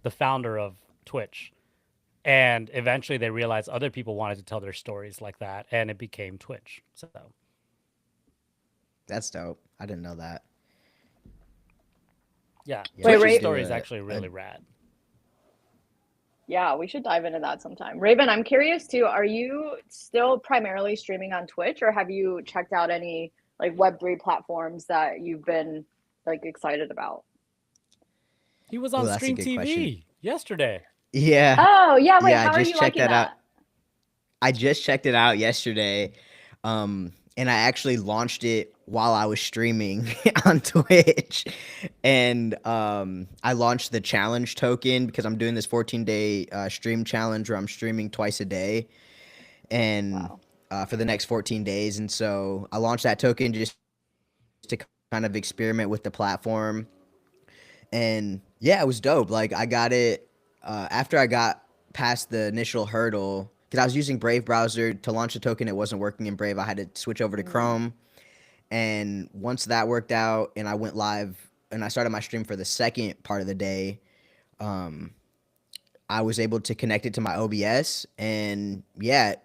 the founder of Twitch. And eventually they realized other people wanted to tell their stories like that, and it became Twitch. So, that's dope. I didn't know that. yeah, Yeah, we Wait, Twitch's should Ray. do story is actually a really rad. Yeah, we should dive into that sometime. Raven, I'm curious too. Are you still primarily streaming on Twitch, or have you checked out any like Web3 platforms that you've been like excited about? He was Oh, on that's a Stream good question. TV yesterday. Yeah, Oh, yeah, wait, yeah. how are you liking that? I just checked it out yesterday, and I actually launched it while I was streaming on Twitch, and I launched the challenge token because I'm doing this 14-day stream challenge where I'm streaming twice a day, and Wow. for the next 14 days, and so I launched that token just to kind of experiment with the platform, and yeah, it was dope. Like I got it after I got past the initial hurdle because I was using Brave browser to launch the token. It wasn't working in Brave. I had to switch over to Mm, Chrome, and once that worked out, and I went live and I started my stream for the second part of the day. Um, I was able to connect it to my OBS, and yeah,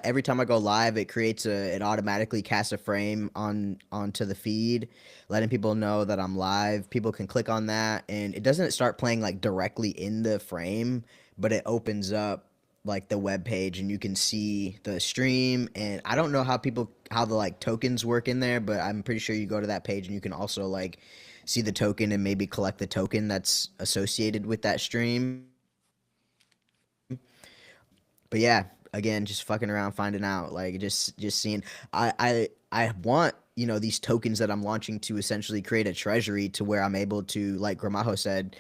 every time I go live, it automatically casts a frame onto the feed, letting people know that I'm live. People can click on that, and it doesn't start playing like directly in the frame, but it opens up like the web page, and you can see the stream. And I don't know how the like tokens work in there, but I'm pretty sure you go to that page and you can also like see the token and maybe collect the token that's associated with that stream. But yeah, again, just fucking around, finding out, like just seeing. I want these tokens that I'm launching to essentially create a treasury to where I'm able to, like Gramajo said,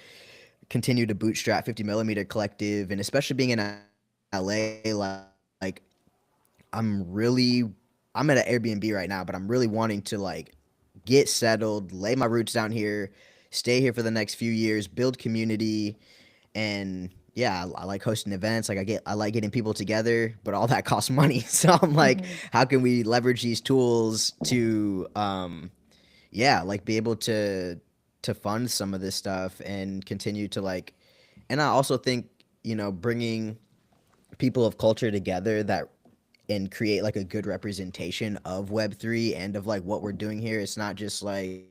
continue to bootstrap 50 millimeter collective, and especially being in LA, like I'm really I'm at an Airbnb right now, but I'm really wanting to like get settled, lay my roots down here, stay here for the next few years, build community, and yeah, I like hosting events. Like I like getting people together, but all that costs money. So I'm like, mhm. how can we leverage these tools to, yeah, like be able to fund some of this stuff and continue to like, and I also think bringing people of culture together that and create like a good representation of Web3 and of like what we're doing here. It's not just like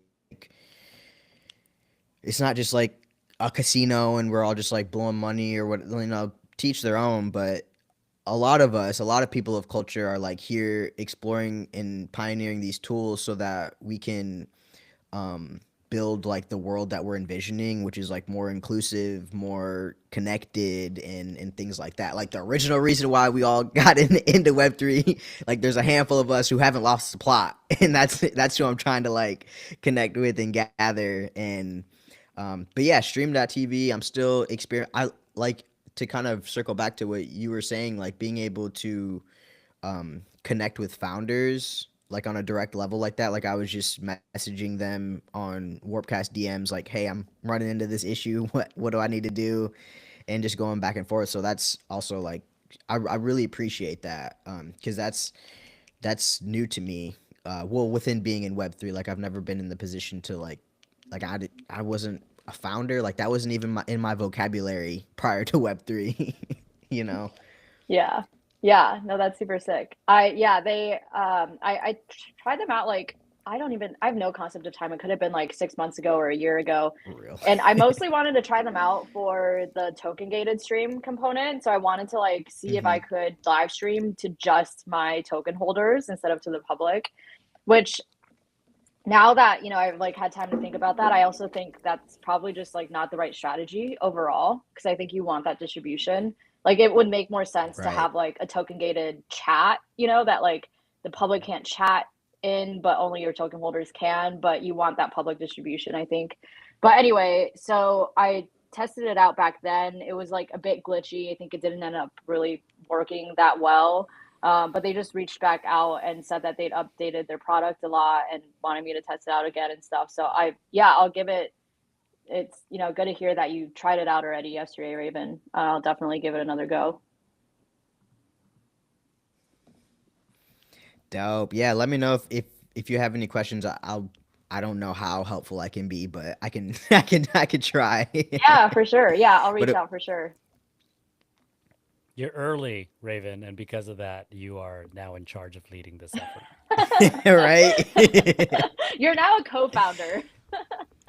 a casino and we're all just like blowing money or what, teach their own. But a lot of people of culture are like here exploring and pioneering these tools so that we can um, build like the world that we're envisioning, which is like more inclusive, more connected, and things like that. Like the original reason why we all got into Web3, like there's a handful of us who haven't lost the plot, and that's who I'm trying to like connect with and gather. And but yeah, Stream.tv, I'm still I like to kind of circle back to what you were saying, like being able to connect with founders like on a direct level like that. Like I was just messaging them on Warpcast DMs, like, "Hey, I'm running into this issue. What do I need to do?" And just going back and forth. So that's also like I really appreciate that because that's new to me. Well, within being in Web3, like I've never been in the position to I wasn't a founder. Like that wasn't even in my vocabulary prior to Web3. you know. Yeah. Yeah, no, that's super sick. Yeah, I tried them out like I have no concept of time. It could have been like 6 months ago or a year ago. For real. And I mostly wanted to try them out for the token gated stream component. So I wanted to like see if hmm I could live stream to just my token holders instead of to the public, which now that, I've like had time to think about that, I also think that's probably just like not the right strategy overall because I think you want that distribution. Like it would make more sense to Right. have like a token gated chat, that like the public can't chat in, but only your token holders can, but you want that public distribution, I think. But anyway, so I tested it out back then. It was like a bit glitchy. I think it didn't end up really working that well. But they just reached back out and said that they'd updated their product a lot and wanted me to test it out again and stuff. So I'll give it. It's good to hear that you tried it out already yesterday, Raven. I'll definitely give it another go. Dope. Yeah, let me know if you have any questions. I don't know how helpful I can be, but I can I can try. Yeah, for sure. Yeah, I'll reach But out for sure. You're early, Raven, and because of that, you are now in charge of leading this effort. right? You're now a co-founder.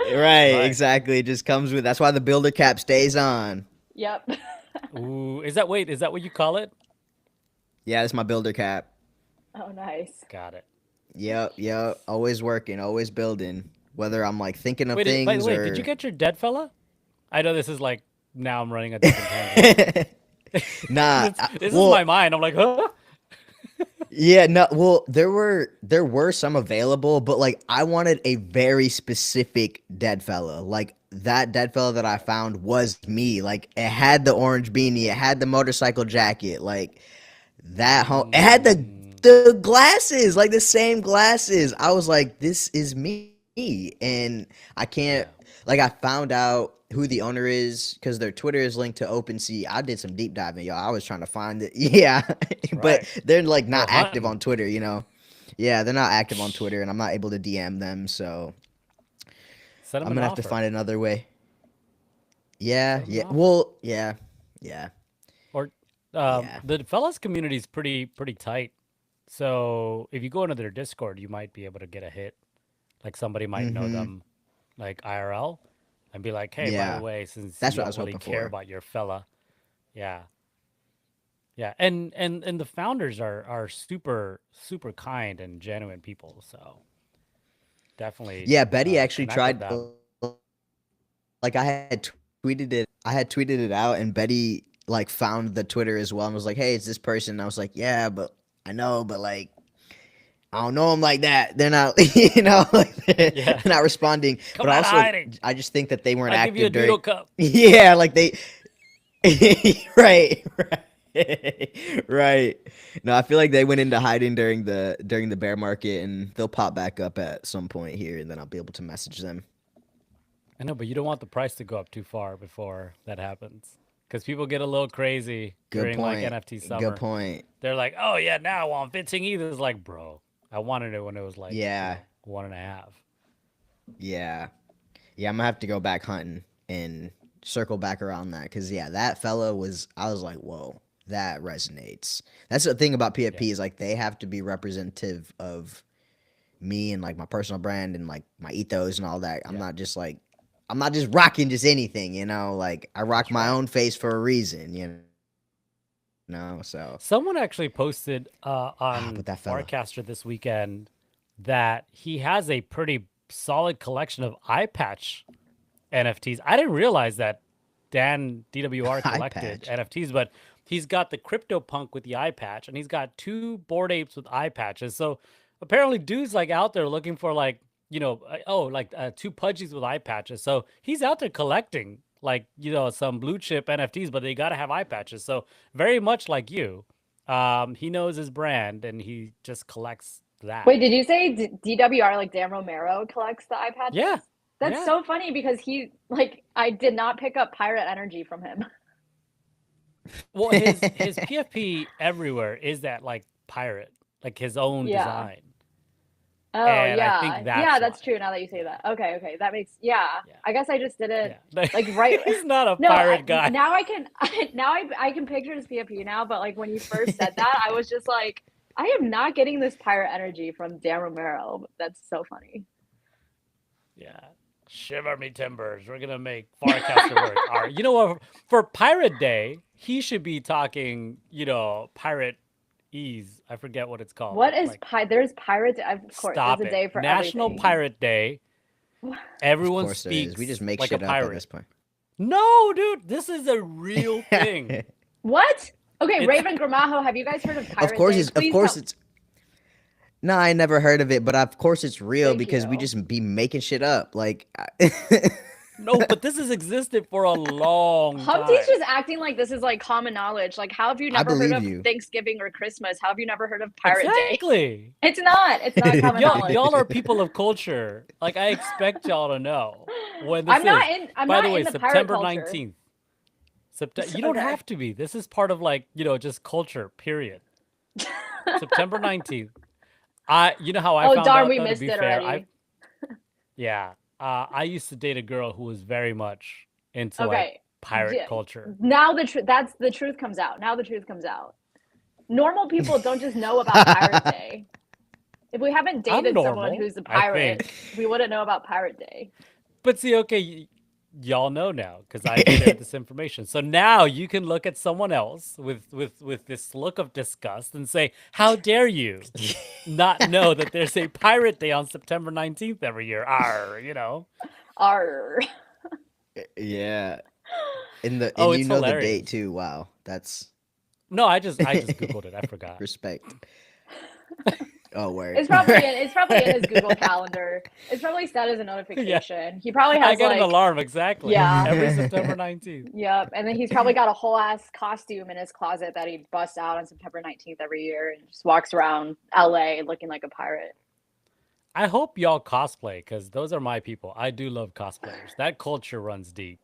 Right, Right. exactly. It just comes with that's why the builder cap stays on. Yep. Ooh, is that what you call it? Yeah, that's my builder cap. Oh, nice. Got it. Yep. Always working, always building. Whether I'm like thinking of Wait, by the things way, or did you get your dead fella? I know this is like now I'm running a different tangent. nah. This is Well, my mind. I'm like, huh? yeah, no. Well, there were some available, but like I wanted a very specific dead fella. Like that dead fella that I found was me. Like it had the orange beanie, it had the motorcycle jacket, like that home. It had Mm, the glasses, like the same glasses. I was like, this is me, and I can't. yeah, Like I found out who the owner is because their Twitter is linked to OpenSea. I did some deep diving, y'all. I was trying to find it. Yeah, that's but right. they're like Go not active hunting. on Twitter, you know. Yeah, they're not active on Twitter, and I'm not able to DM them, so Send him I'm an gonna have to offer. find another way. Yeah, Send him an yeah. offer. Well, yeah, Or yeah. the fellas community is pretty tight. So if you go into their Discord, you might be able to get a hit. Like somebody might know Mm-hmm. them, like IRL, and be like, "Hey, by the Yeah, way, since that's you what I don't was really hoping care for. about your fella, yeah, yeah." And the founders are super kind and genuine people. So definitely Yeah, Betty actually connect with tried. them. Like I had tweeted it out, and Betty like found the Twitter as well and was like, "Hey, it's this person." And I was like, "Yeah, but I know, but like I don't know them like that. They're not, like they're Yeah, not responding." But come out of also, hiding. I just think that they weren't I'll give you a active during. doodle cup. Yeah, like they. Right, right. No, I feel like they went into hiding during the bear market, and they'll pop back up at some point here, and then I'll be able to message them. I know, but you don't want the price to go up too far before that happens. Because people get a little crazy Good during like point. NFT Good summer. point. They're like, oh yeah, now I want 15 ETH. It's like, bro, I wanted it when it was like, Yeah, one and a half. yeah. Yeah, I'm gonna have to go back hunting and circle back around that because yeah, that fella was. I was like, whoa, that resonates. That's the thing about Yeah, PFP is like they have to be representative of me and like my personal brand and like my ethos and all that. yeah, I'm not just rocking just anything, you know. Like I rock that's my right. own face for a reason, you know. So, Someone actually posted on but that fella, Farcaster this weekend that he has a pretty solid collection of eye patch NFTs. I didn't realize that Dan DWR eye collected patch, NFTs, but he's got the CryptoPunk with the eye patch, and he's got two Bored Apes with eye patches. So apparently, dude's like out there looking for like two Pudgies with eye patches. So he's out there collecting like some blue chip NFTs, but they got to have eye patches. So very much like you, he knows his brand and he just collects that. Wait, did you say DWR like Dan Romero collects the eye Yeah, patches? That's yeah. so funny because I did not pick up pirate energy from him. Well, his PFP everywhere is that like pirate, like his own Yeah. design, Oh, and I think yeah. Yeah, that's that's why. true now that you say that. Okay. That makes, yeah. Yeah, I guess I just didn't yeah. like right. He's not a No, pirate guy. now I can I can picture his PFP now, but like when you first said that, I was just like, I am not getting this pirate energy from Dan Romero. That's so funny. Yeah. Shiver me timbers. We're gonna make Farcaster work. All right. You know what? For Pirate Day, he should be talking. Pirate ease. I forget what it's called. What is Like, there's pirate of course there's stop a it. day for National everything. Pirate Day. of Everyone course there is. We just speaks make like a shit up at this pirate. point. No, dude, this is a real thing. What? Okay, It's Raven Gramajo, have you guys heard of Of Pirate course, Day? it's of Please course tell. it's. No, I never heard of it, but of course it's real Thank because we you. just be making shit up. Like, No, but this has existed for a long time. Humpty's just acting like this is like common knowledge. Like, how have you I never heard believe of you. Thanksgiving or Christmas? How have you never heard of Pirate Day? Exactly. It's not. It's not common knowledge. Y'all are people of culture. Like I expect y'all to know when this I'm not is. in. I'm By not the way, in the pirate September culture. 19th. You don't Okay. have to be. This is part of like, just culture, period. September 19th. You know how I Oh found darn, out we though, to missed be it fair, already. I used to date a girl who was very much into like Okay. pirate Yeah. culture. Now that's the truth comes out. Now the truth comes out. Normal people don't just know about Pirate Day. If we haven't I'm dated someone normal, who's a I pirate, think. we wouldn't know about Pirate Day. But see, okay, y'all know now because I shared this information. So now you can look at someone else with this look of disgust and say, "How dare you not know that there's a Pirate Day on September 19th every year?" Arr, Arr. Yeah. Oh, And you it's know the hilarious. date too. Wow. That's No, I just googled it. I forgot. respect. Oh, word. It's probably in his Google Calendar. It's probably set as a notification. He probably I has get an like alarm exactly. Yeah. Every September 19th. Yep. And then he's probably got a whole ass costume in his closet that he busts out on September 19th every year and just walks around LA looking like a pirate. I hope y'all cosplay because those are my people. I do love cosplayers. That culture runs deep.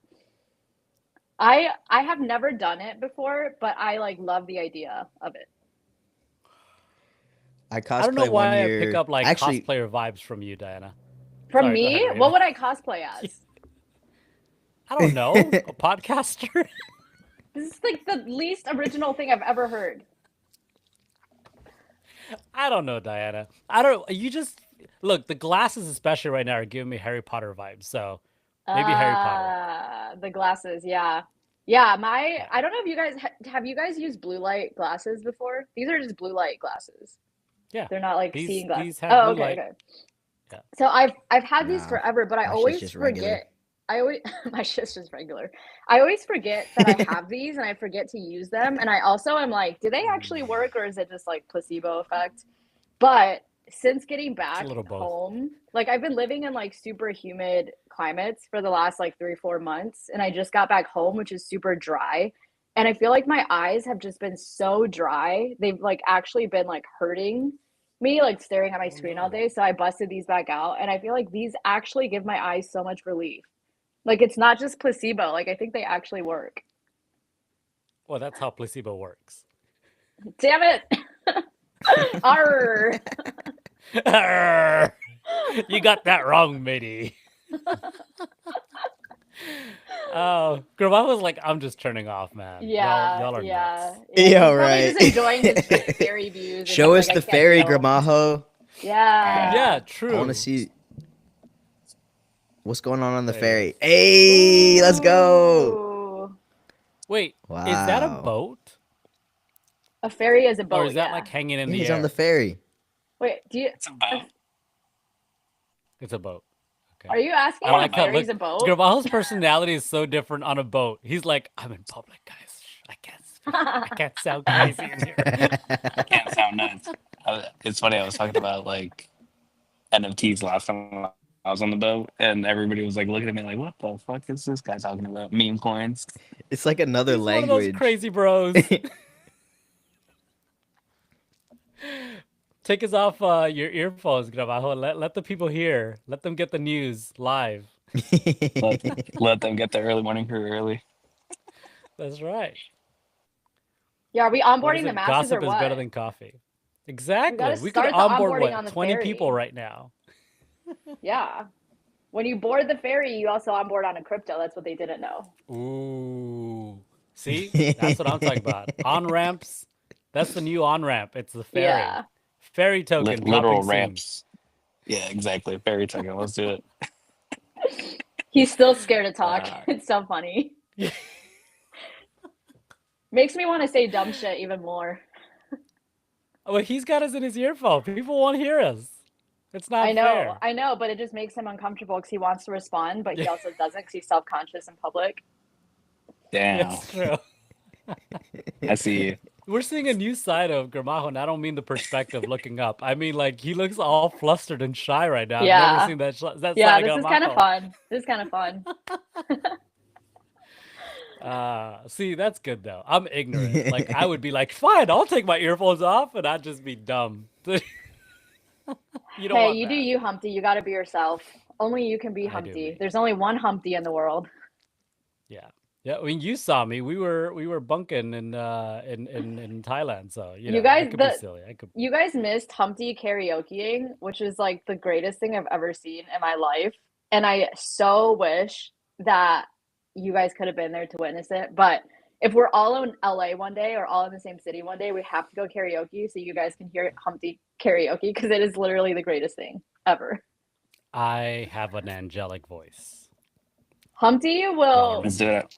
I have never done it before, but I like love the idea of it. I I don't know cosplay one why I pick year. up like Actually, cosplayer vibes from you, Diana. From Sorry, go me, ahead, Raven. what would I cosplay as? I don't know. A podcaster? This is like the least original thing I've ever heard. I don't know, Diana. I don't. You just look. The glasses, especially right now, are giving me Harry Potter vibes. So maybe Harry Potter. The glasses, yeah. Yeah, Yeah. I don't know if you guys have you guys used blue light glasses before? These are just blue light glasses. Yeah. They're not like These seeing glasses. these have Oh, blue okay, light. okay. Yeah. So I've had these nah. forever, but I My shit's always just regular. forget. I always my shit's just regular. I always forget that I have these and I forget to use them. And I also am like, do they actually work or is it just like placebo effect? But since getting It's a back little both. home, like I've been living in like super humid climates for the last like 3-4 months, and I just got back home, which is super dry. And I feel like my eyes have just been so dry. They've like actually been like hurting me, like staring at my Oh, screen no. all day. So I busted these back out, and I feel like these actually give my eyes so much relief. Like it's not just placebo. Like I think they actually work. Well, that's how placebo works. Damn it. Arr. You got that wrong, matey. Oh, Grandma was like, I'm just turning off, man. Yeah, y'all are yeah. nuts. Yeah, he's Yeah, probably right. just enjoying his fairy views. And Show he's us like, the I can't fairy, deal. Gramajo. Yeah. Yeah, I true. want to see what's going on the There ferry. it is. Hey, let's go. Ooh. Wait, Wow. is that a boat? A fairy is a Or boat, is that yeah. like hanging in the He's air? on the ferry. Wait, It's a boat. It's a boat. Okay. are you asking I if like a how fairy's a boat? Gramajo's personality is so different on a boat. He's like, I'm in public, guys. I can't speak. I can't sound crazy in here. Can't sound nuts. It's funny. I was talking about like NFTs last time I was on the boat, and everybody was like looking at me like, "What the fuck is this guy talking about? Meme coins?" It's like another He's one of those language. crazy bros. Take us off your earphones, Gramajo. Let the people hear. Let them get the news live. Let them get the early morning crew early. That's right. Yeah, are we What is onboarding the it? masses or Gossip is what? better than coffee. Exactly. gotta We could start the onboard onboarding what on the 20 people ferry. right now. Yeah. When you board the ferry, you also onboard on a crypto. That's what they didn't know. Ooh. See? That's what I'm talking about. On ramps. That's the new on ramp. It's the ferry. Yeah. Ferry token Literal dropping soon. ramps. Yeah, exactly. Fairy token. Let's do it. He's still scared to talk. Wow. It's so funny. Yeah. Makes me want to say dumb shit even more. Well, he's got us in his earphone. People won't hear us. It's not fair. I know, but it just makes him uncomfortable because he wants to respond, but he Yeah. also doesn't because he's self-conscious in public. Damn. It's true. I see you. we're seeing a new side of Gramajo, and I don't mean the perspective looking up. I mean like he looks all flustered and shy right now. I've never Yeah. seen that Yeah, side this of is kind of Gramajo. fun. This is kind of fun. See, that's good though. I'm ignorant. Like I would be like, fine, I'll take my earphones off, and I'd just be dumb. You don't Hey, want you do that. you, Humpty. You got to be yourself. Only you can be I do Humpty. me. There's only one Humpty in the world. Yeah. Yeah, when you saw me, we were bunking in Thailand, so you You know I guys, could be silly. I could. you guys missed Humpty karaokeing, which is like the greatest thing I've ever seen in my life. And I so wish that you guys could have been there to witness it. But if we're all in LA one day or all in the same city one day, we have to go karaoke so you guys can hear Humpty karaoke because it is literally the greatest thing ever. I have an angelic voice. Humpty Y'all are will, Let's missing do out. it.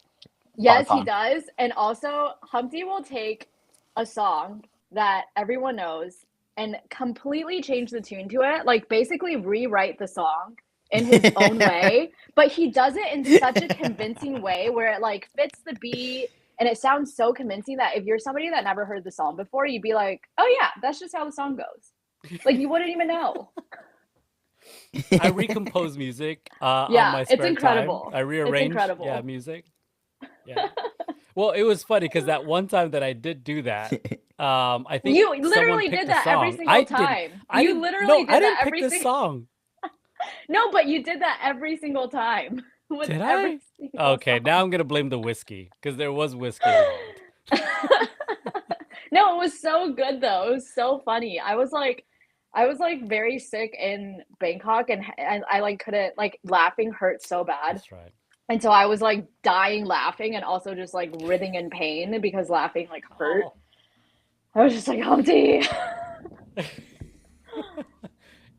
yes, he Fun. does. And also, Humpty will take a song that everyone knows and completely change the tune to it, like basically rewrite the song in his own way, but he does it in such a convincing way where it like fits the beat and it sounds so convincing that if you're somebody that never heard the song before, you'd be like, "Oh yeah, that's just how the song goes." Like you wouldn't even know. I recompose music on Yeah, my it's spare time. incredible. I It's rearrange, yeah, incredible. music. Yeah. Well, it was funny because that one time that I did do that, I think You someone literally picked did a that every song. single time. I You didn't. No, literally I did that didn't pick every this single song. No, but you did that every single time with Did every I? single Okay, song. now I'm gonna blame the whiskey because there was whiskey involved. No, it was so good though. It was so funny. I was like very sick in Bangkok and I like couldn't like laughing hurt so bad. That's right. And so I was like dying laughing and also just like writhing in pain because laughing like hurt. Oh. I was just like, Humpty.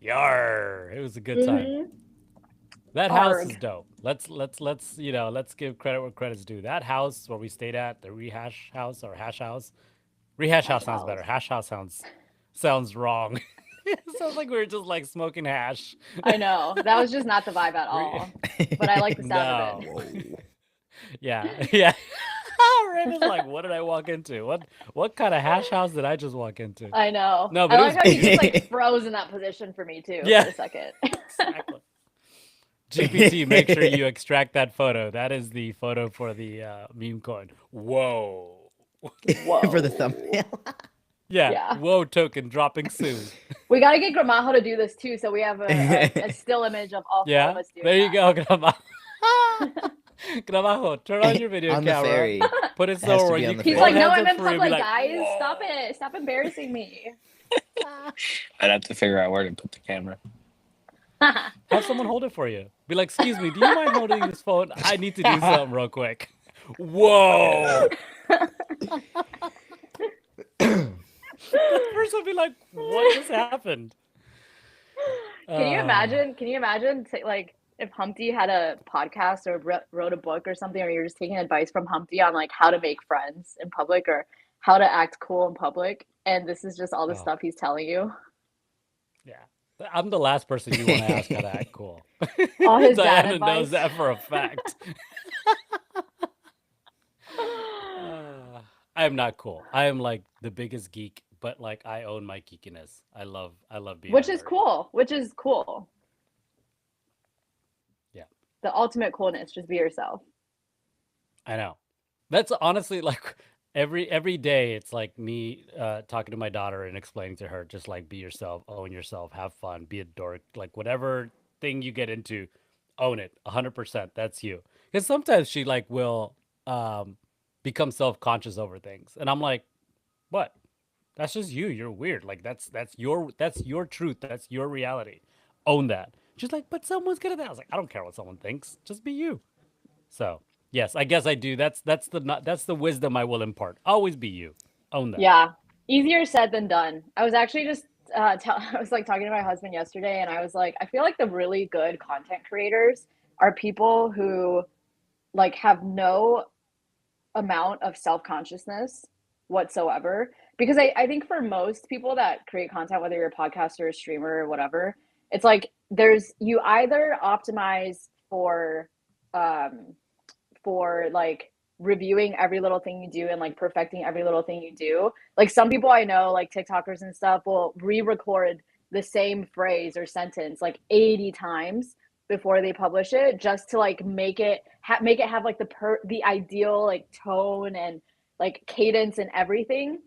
Yar! It was a good time. Hmm. That house is Arg. dope. Let's let's give credit where credit's due. That house where we stayed at, the rehash house or hash house. Rehash Hash house sounds house. better. Hash house sounds wrong. It sounds like we were just like smoking hash. I know. That was just not the vibe at Re- all. But I like the sound of no. it. Whoa. Yeah. Yeah. Raven's like, what did I walk into? What kind of hash house did I just walk into? I know. No, I but it like was how you just like froze in that position for me too for yeah, a second. exactly. GPT, make sure you extract that photo. That is the photo for the meme coin. Whoa. For the Whoa. thumbnail. Yeah. Yeah. Whoa token dropping soon. We got to get Gramajo to do this too, so we have a still image of all four of Yeah. us doing There you that. go, Gramajo. Gramajo, turn on your video On the camera. ferry. Put it Has somewhere to where be you on the can He's hold ferry. like, no, hands I'm up in for you and be public, like, guys. Stop whoa. it. Stop embarrassing me. I'd have to figure out where to put the camera. Have someone hold it for you. Be like, excuse me, do you mind holding this phone? I need to do something real quick. Whoa. The person would be like, what just happened? Can you imagine? Can you imagine like if Humpty had a podcast or wrote a book or something, or you're just taking advice from Humpty on like how to make friends in public or how to act cool in public, and this is just all the Oh, stuff he's telling you. yeah. I'm the last person you want to ask how to act cool. All his dad Diana knows advice. that for a fact. I am not cool. I am like the biggest geek, but like I own my geekiness. I love being Which a is nerd. cool. Which is cool. Yeah, The ultimate coolness. Just be yourself. I know. That's honestly like every day it's like me talking to my daughter and explaining to her just like be yourself, own yourself, have fun, be a dork, like whatever thing you get into, own it 100%. That's you. Because sometimes she like will become self-conscious over things. And I'm like, what? That's just you. You're weird. Like that's your truth. That's your reality. Own that. She's like, but someone's gonna that. I was like, I don't care what someone thinks. Just be you. So yes, I guess I do. That's the wisdom I will impart. Always be you. Own that. Yeah. Easier said than done. I was actually just I was like talking to my husband yesterday and I was like, I feel like the really good content creators are people who like have no amount of self-consciousness whatsoever. Because I think for most people that create content, whether you're a podcaster, a streamer, or whatever, it's like you either optimize um for like reviewing every little thing you do and like perfecting every little thing you do. Like some people I know, like TikTokers and stuff, will re-record the same phrase or sentence like 80 times before they publish it, just to like make it have like the ideal like tone and like cadence and everything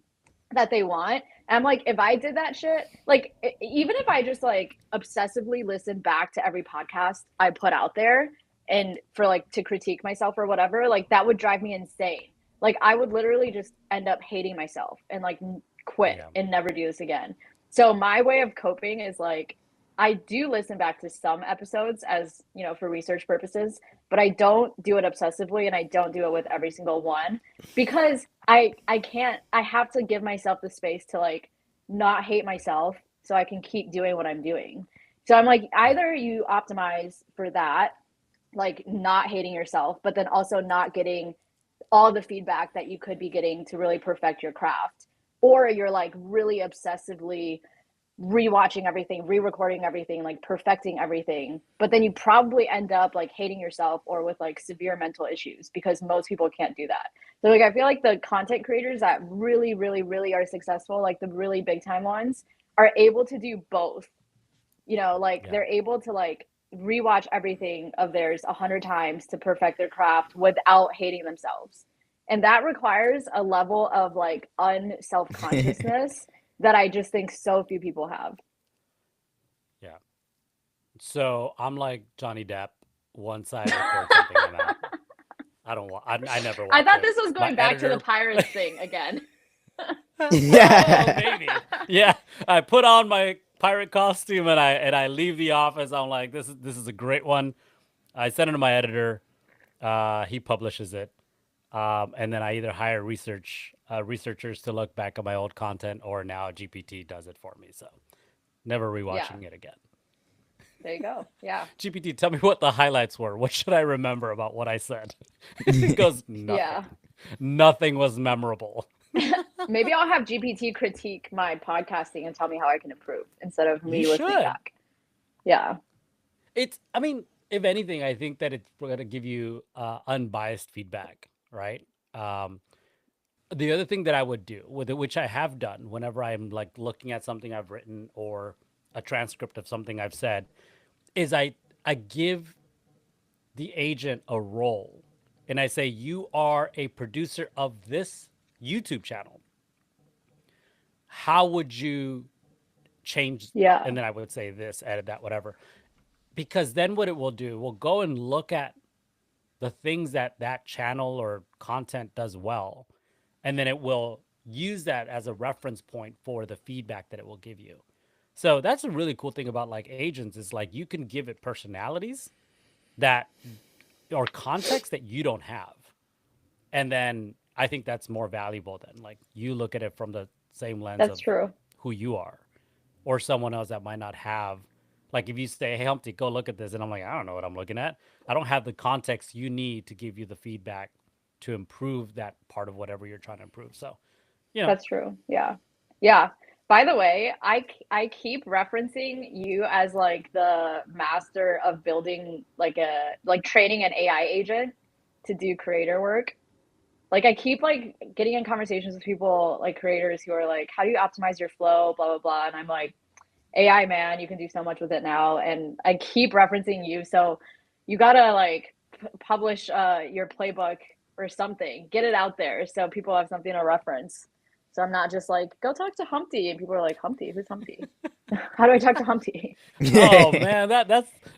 that they want. And I'm like, if I did that shit, like even if I just like obsessively listen back to every podcast I put out there and for like to critique myself or whatever, like that would drive me insane. Like I would literally just end up hating myself and like quit Yeah. and never do this again. So my way of coping is like I do listen back to some episodes as, you know, for research purposes, but I don't do it obsessively and I don't do it with every single one because I can't, I have to give myself the space to like not hate myself so I can keep doing what I'm doing. So I'm like, Yeah. either you optimize for that, like not hating yourself, but then also not getting all the feedback that you could be getting to really perfect your craft, or you're like really obsessively rewatching everything, re-recording everything, like perfecting everything. But then you probably end up like hating yourself or with like severe mental issues because most people can't do that. So like I feel like the content creators that really, really, really are successful, like the really big time ones, are able to do both. You know, like Yeah. they're able to like rewatch everything of theirs 100 times to perfect their craft without hating themselves. And that requires a level of like unself consciousness that I just think so few people have. Yeah. So I'm like Johnny Depp. Once I record something, I'm out. I don't want. I never I watch thought it. this was My going back to the editor. pirates thing again. Oh, maybe. Yeah. I put on my pirate costume and I leave the office. I'm like, this is a great one. I send it to my editor. He publishes it. And then I either hire researchers to look back at my old content, or now GPT does it for me. So never Yeah, rewatching it again. there you go. Yeah, GPT, tell me what the highlights were. What should I remember about what I said? It goes, yeah. nothing. Nothing was memorable. Maybe I'll have GPT critique my podcasting and tell me how I can improve instead of You me listening should. back. Yeah, I mean, if anything, I think that it's going to give you unbiased feedback, right? Um, the other thing that I would do, with it, which I have done whenever I'm like looking at something I've written or a transcript of something I've said, is I give the agent a role and I say, you are a producer of this YouTube channel. How would you change? yeah, And then I would say this, edit that, whatever. Because then what it will do, we'll go and look at the things that that channel or content does well. And then it will use that as a reference point for the feedback that it will give you. So that's a really cool thing about like agents, is like you can give it personalities that or context that you don't have. And then I think that's more valuable than like you look at it from the same lens that's of true. who you are, or someone else that might not have. Like if you say, hey, Humpty, go look at this. And I'm like, I don't know what I'm looking at. I don't have the context you need to give you the feedback to improve that part of whatever you're trying to improve. So, you know, That's true. Yeah. Yeah. By the way, I keep referencing you as like the master of building like like training an AI agent to do creator work. Like I keep like getting in conversations with people like creators who are like, how do you optimize your flow, blah blah blah. And I'm like, AI man, you can do so much with it now. And I keep referencing you. So you gotta like publish your playbook or something. Get it out there so people have something to reference. So I'm not just like, go talk to Humpty, and people are like, Humpty, who's Humpty? How do I talk to Humpty? oh man,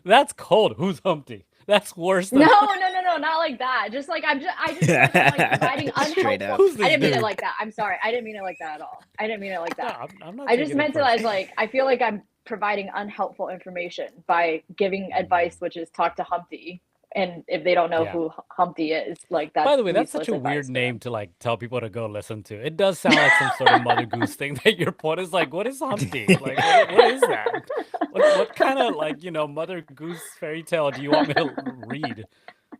that's cold. Who's Humpty? That's worse No, than no, no, no, not like that. Just like I just feel like I'm like providing Straight unhelpful. up. who's I this didn't mean it dude? like that. I'm sorry. I didn't mean it like that at all. I didn't mean it like No, that. I'm not I just taking it meant it as personally. like I feel like I'm providing unhelpful information by giving advice, which is talk to Humpty. And if they don't know Yeah. who Humpty is, like By that's the way, that's such useless a advice weird for name them. to like tell people to go listen to. It does sound like some sort of Mother Goose thing that your point is like, what is Humpty? Like, what is that? What kind of like, Mother Goose fairy tale do you want me to read?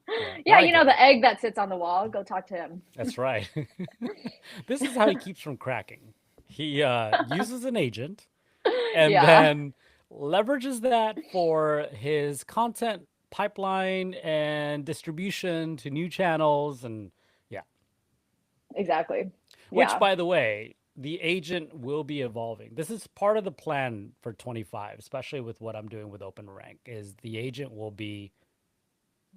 Yeah, but Yeah, I you know get it. the egg that sits on the wall. Go talk to him. That's right. This is how he keeps from cracking. He uses an agent and Yeah, then leverages that for his content pipeline and distribution to new channels and exactly. Which, Yeah. by the way, the agent will be evolving. This is part of the plan for 25, especially with what I'm doing with Open Rank, is the agent will be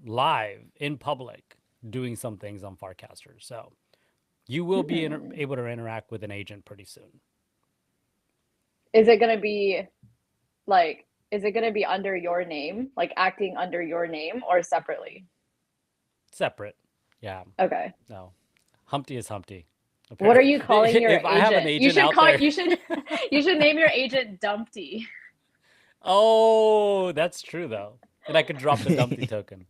live in public doing some things on Farcaster. So you will be Hmm. able to interact with an agent pretty soon. Is it gonna be like? Is it gonna be under your name, like acting under your name, or separately? Separate. Yeah. Okay. No. Humpty is Humpty. What are Apparently, you calling your if I have an agent? You agent should out call. there. You should. You should name your agent Dumpty. Oh, that's true though. And I could drop the Dumpty token.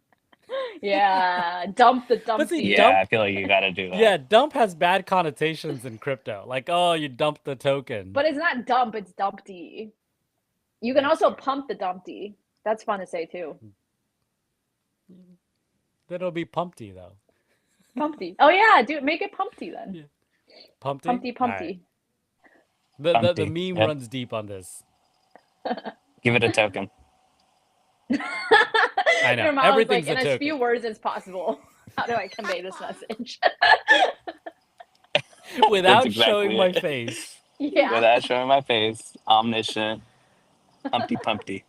Yeah, dump the But see, Dumpty. Yeah, I dump, feel like you got to do that. yeah, dump has bad connotations in crypto. Like, oh, you dumped the token. But it's not dump, it's Dumpty. You can That's also true. pump the Dumpty. That's fun to say too. Then it'll be Pumpty though. Pumpty. Oh yeah, dude, make it Pumpty then. Yeah. Pumpty? Pumpty All right. Pumpty. The Humpty. meme Yep. runs deep on this. Give it a token. I know. Your mom was like, Everything's a in as token. few words as possible. How do I convey this message? Without exactly showing my it. face. Yeah. Without showing my face, omniscient, Humpty Pumpty.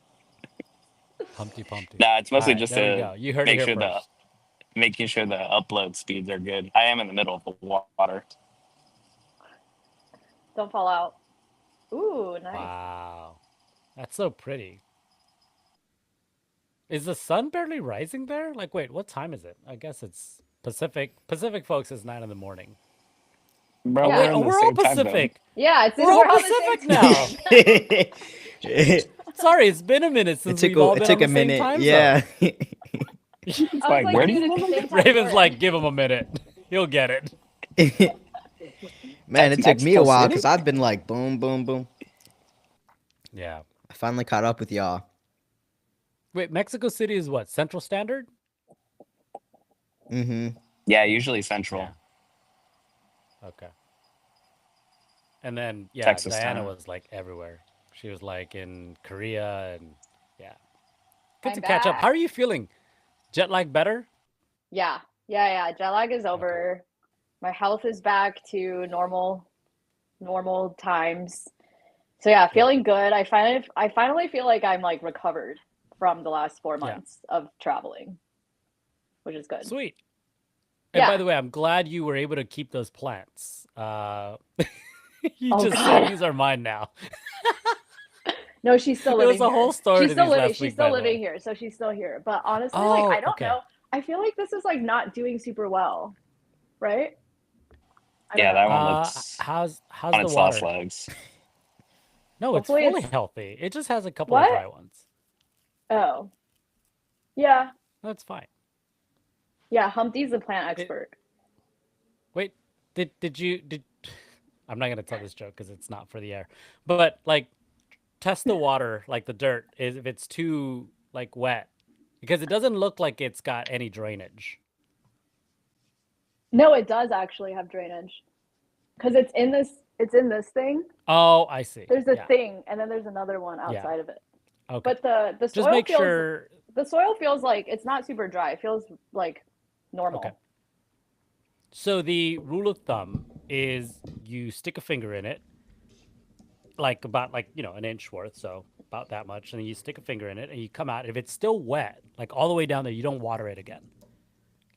Humpty Pumpty. Nah, it's All mostly right, just there we to go. You heard it make here sure first. making sure the upload speeds are good. I am in the middle of the water. Don't fall out. Ooh, nice. Wow. That's so pretty. Is the sun barely rising there? Like, wait, what time is it? I guess it's Pacific. Pacific, folks, is 9 in the morning. Bro, Oh, Yeah. wait, we're in oh, the we're all same time zone. Pacific. Yeah, it's We're all on the Pacific same now. Sorry, it's been a minute since we've all been on the same time Yeah. zone. It's I was like, like, where do dude, you it's live the again? same time Raven's you're like, in. give him a minute. He'll get it. Man, That's it took me a Mexico while City? because I've been like boom, boom, boom. Yeah. I finally caught up with y'all. Wait, Mexico City is what? Central Standard? Mm-hmm. Yeah, usually central. Yeah. Okay. And then, yeah, Texas Diana time. was like everywhere. She was like in Korea and yeah. Good I'm to catch up. How back. are you feeling? Jet lag better? Yeah. Jet lag is over. My health is back to normal times. So yeah, Good. feeling good. I finally feel like I'm like recovered from the last 4 Yeah. months of traveling, which is good. Sweet. And by Yeah. the way, I'm glad you were able to keep those plants. You Oh just said God. these are mine now. No, she's still There was living a whole here. story She's to still these living. last She's week, still by the living way. here, so she's still here. But honestly, like I Oh, don't okay. know. I feel like this is like not doing super well, right? I don't Yeah, that know. one looks How's on the its last water? legs. No, it's Hopefully fully it's healthy. It just has a couple of what? dry ones. Oh, yeah, That's fine. yeah. Humpty's the plant It, expert. wait, did I'm not gonna tell this joke because it's not for the air. But like test the water, like the dirt, is if it's too like wet. Because it doesn't look like it's got any drainage. No, it does actually have drainage because it's in this. It's in this thing. Oh, I see. There's a Yeah. thing, and then there's another one Yeah. outside of it. Okay. But the Just soil make feels sure. the soil feels like it's not super dry. It feels like normal. Okay. So the rule of thumb is you stick a finger in it, like about like, an inch worth, so about that much, and then you stick a finger in it and you come out. If it's still wet, like all the way down there, you don't water it again.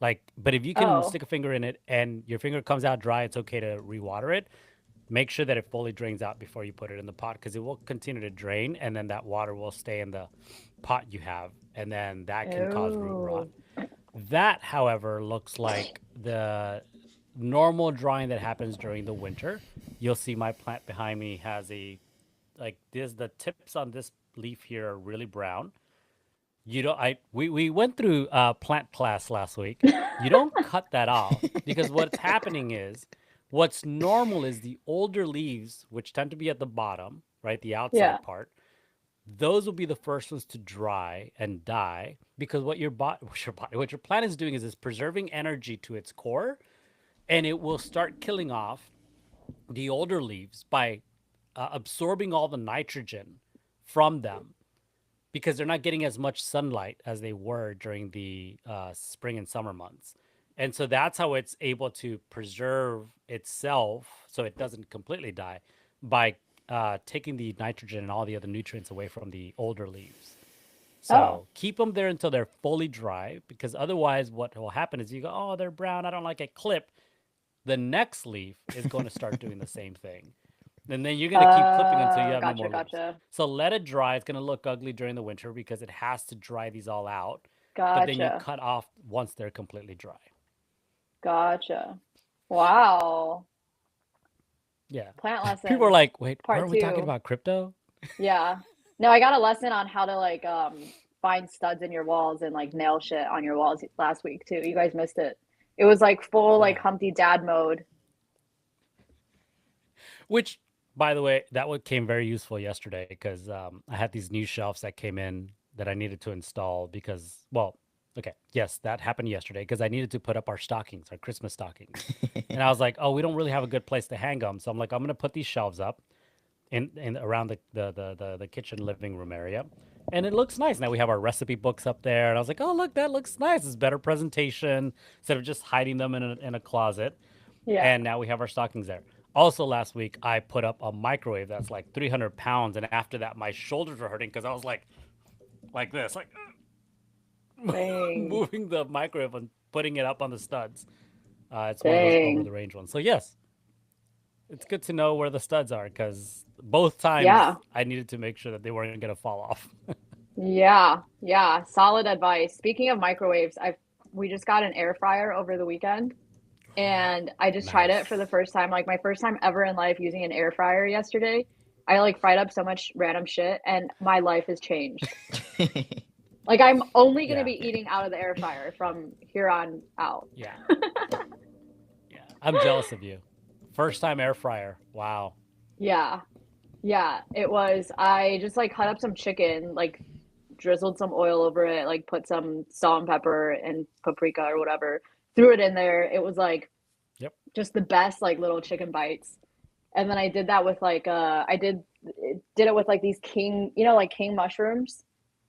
Like, but if you can Oh, stick a finger in it and your finger comes out dry, it's okay to rewater it. Make sure that it fully drains out before you put it in the pot because it will continue to drain and then that water will stay in the pot you have and then that can cause root rot. oh, That, however, looks like the normal drying that happens during the winter. You'll see my plant behind me has the tips on this leaf here are really brown. We went through plant class last week. You don't cut that off because what's happening is what's normal is the older leaves, which tend to be at the bottom, right? The outside yeah. part. Those will be the first ones to dry and die because what your plant is doing is it's preserving energy to its core, and it will start killing off the older leaves by absorbing all the nitrogen from them because they're not getting as much sunlight as they were during the spring and summer months. And so that's how it's able to preserve itself so it doesn't completely die by taking the nitrogen and all the other nutrients away from the older leaves. Oh. So keep them there until they're fully dry, because otherwise what will happen is you go, oh, they're brown, I don't like it, clip. The next leaf is going to start doing the same thing. And then you're going to keep clipping until you have no more leaves. Gotcha. So let it dry. It's going to look ugly during the winter because it has to dry these all out. But then you Gotcha. cut off once they're completely dry. Gotcha. Wow. Yeah. Plant lesson. People are like, wait, Part aren't we talking 2. about crypto? Yeah. No, I got a lesson on how to like find studs in your walls and like nail shit on your walls last week too. You guys missed it. It was like full like Yeah. Humpty Dad mode. Which, by the way, that one came very useful yesterday because I had these new shelves that came in that I needed to install because, well, okay, yes, that happened yesterday because I needed to put up our stockings, our Christmas stockings. And I was like, oh, we don't really have a good place to hang them. So I'm like, I'm going to put these shelves up in around the kitchen living room area. And it looks nice. Now we have our recipe books up there. And I was like, oh, look, that looks nice. It's better presentation instead of just hiding them in a closet. Yeah. And now we have our stockings there. Also, last week, I put up a microwave that's like 300 pounds. And after that, my shoulders were hurting because I was like this, like Dang. moving the microwave and putting it up on the studs. It's one of those over the range ones. So, yes, it's good to know where the studs are because both times I needed to make sure that they weren't going to fall off. Yeah. Solid advice. Speaking of microwaves, we just got an air fryer over the weekend. And I just tried it for the first time, like my first time ever in life using an air fryer yesterday. I like fried up so much random shit and my life has changed. Like I'm only going to be eating out of the air fryer from here on out. Yeah. Yeah. I'm jealous of you. First time air fryer. Wow. Yeah. Yeah, it was. I just like cut up some chicken, like drizzled some oil over it, like put some salt and pepper and paprika or whatever, threw it in there. It was like just the best like little chicken bites. And then I did that with like I did it with like these king, like king mushrooms.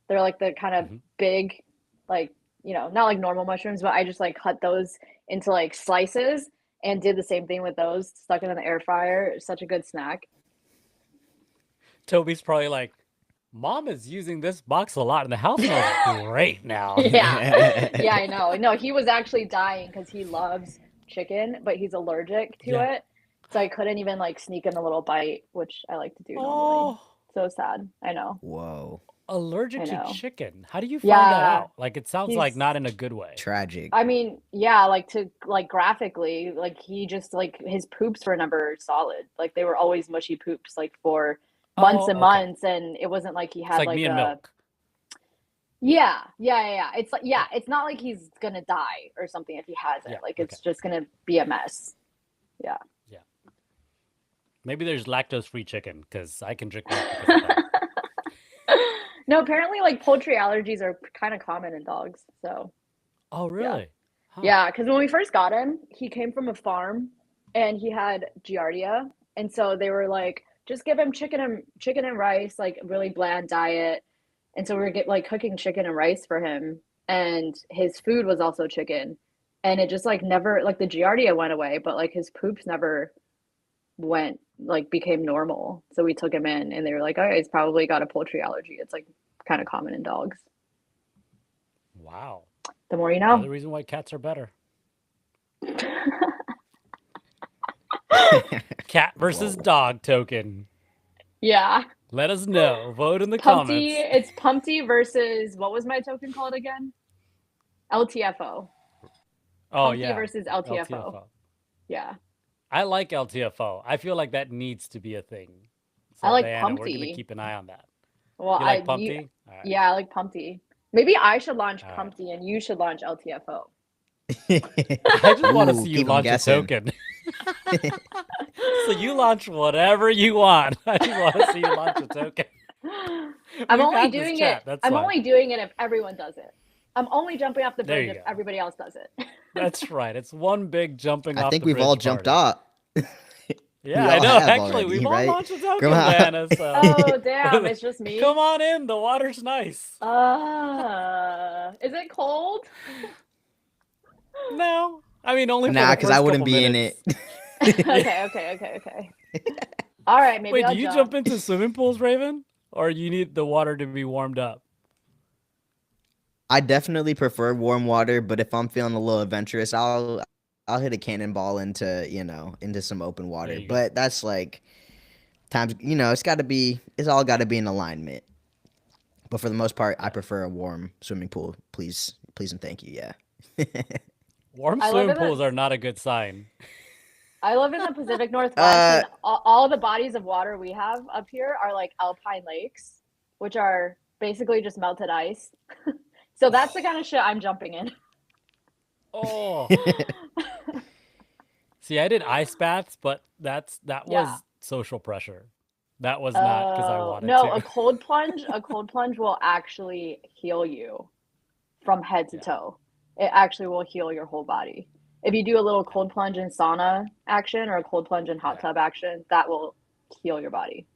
They're like the kind of big, like, not like normal mushrooms, but I just like cut those into like slices and did the same thing with those, stuck it in the air fryer. Such a good snack. Toby's probably like, Mom is using this box a lot and the house smells great now. Yeah. Yeah, I know. No, he was actually dying because he loves chicken, but he's allergic to it. So I couldn't even like sneak in a little bite, which I like to do normally. So sad. I know. Whoa. Allergic to chicken. How do you find that out? Like it sounds like not in a good way. Tragic. I mean, yeah, like to like graphically, like he just like his poops were never solid. Like they were always mushy poops, like for months and months, and it wasn't like he had it's like me and milk. Yeah. It's like it's not like he's gonna die or something if he has it. Like it's just gonna be a mess. Yeah. Yeah. Maybe there's lactose-free chicken because I can drink milk because of that. No, apparently like poultry allergies are kind of common in dogs. So. Oh really? Yeah, because when we first got him, he came from a farm, and he had giardia, and so they were like, just give him chicken and rice, like really bland diet. And so we were cooking chicken and rice for him, and his food was also chicken, and it just like never like the giardia went away, but like his poops never became normal. So we took him in, and they were like, oh, he's probably got a poultry allergy. It's like kind of common in dogs. Wow. The more you know. Another reason why cats are better. Cat versus dog token. Yeah. Let us know. Vote in the Pumpty, comments. It's Pumpty versus, what was my token called again? LTFO. Oh, Pumpty versus LTFO. Yeah. I like LTFO. I feel like that needs to be a thing. So I like Diana, Pumpty. We're going to keep an eye on that. Well, you like Pumpty? Right. Yeah, I like Pumpty. Maybe I should launch Pumpty and you should launch LTFO. I just want to see you launch a token. So you launch whatever you want. I just want to see you launch a token. I'm only doing it. Only doing it if everyone does it. I'm only jumping off the bridge if everybody else does it. That's right. It's one big jumping off the bridge. I think we've all jumped off. Yeah, I know. Actually, we've all launched a token, Diana. So. Oh, damn. It's just me. Come on in. The water's nice. Is it cold? No, I mean only for Nah, the because I first wouldn't couple be in minutes. it. Okay. All right, maybe Wait, do I'll you jump. jump into swimming pools, Raven, or you need the water to be warmed up? I definitely prefer warm water, but if I'm feeling a little adventurous, I'll hit a cannonball into into some open There water. you go. But that's like times it's all got to be in alignment. But for the most part, I Yeah, prefer a warm swimming pool. Please and thank you. Yeah. warm I live swimming in pools the are not a good sign. I live in the Pacific Northwest, uh, and all the bodies of water we have up here are like alpine lakes, which are basically just melted ice. So that's the kind of shit I'm jumping in. Oh, see, I did ice baths, but that Yeah. was social pressure. That was not because I Oh, wanted no, to. a cold plunge will actually heal you from head to Yeah, toe. It actually will heal your whole body. If you do a little yeah, cold plunge in sauna action or a cold plunge in hot yeah. tub action, that will heal your body.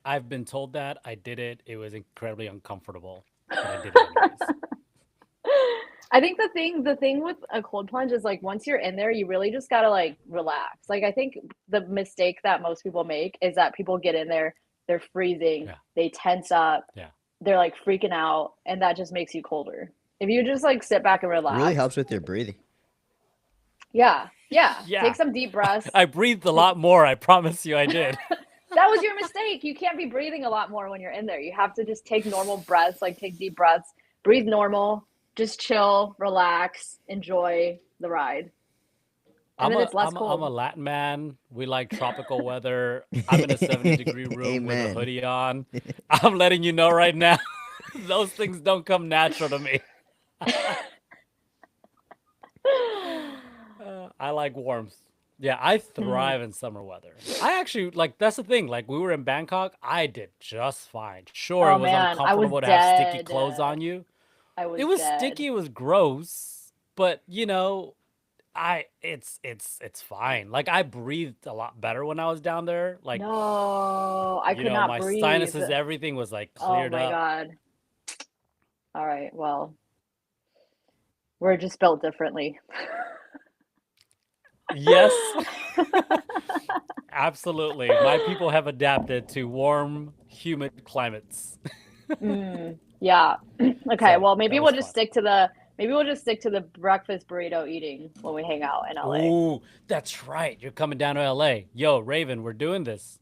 I've been told that I did it. It was incredibly uncomfortable, but I did it anyways. I think the thing with a cold plunge is like once you're in there, you really just gotta like relax. Like I think the mistake that most people make is that people get in there, they're freezing, Yeah, they tense up, yeah. they're like freaking out, and that just makes you colder. If you just like sit back and really relax, helps with your breathing. yeah, take Yeah, some deep breaths. I breathed a lot more. I promise you, I did. That was your mistake. You can't be breathing a lot more when you're in there. You have to just take normal breaths, like take deep breaths, breathe normal, just chill, relax, enjoy the ride. And then it's less I'm a cold. Latin man. We like tropical weather. I'm in a 70-degree room with a Amen. hoodie on. I'm letting you know right now, those things don't come natural to me. I like warmth. Yeah, I Mhm. thrive in summer weather. I actually like that's the thing. Like we were in Bangkok, I did just fine. Sure, it Oh was man, I was uncomfortable to have sticky dead. clothes on you. I It was was dead. sticky, it was gross, but I it's fine. Like I breathed a lot better when I was down there. Like, No, I could not my breathe. sinuses, everything was like Oh cleared my up. God. All right, well, we're just built differently. Yes. Absolutely. My people have adapted to warm, humid climates. Yeah. Okay, So well, that was fun. maybe we'll just stick to the breakfast burrito eating when we hang out in LA. Ooh, that's right. You're coming down to LA. Yo, Raven, we're doing this.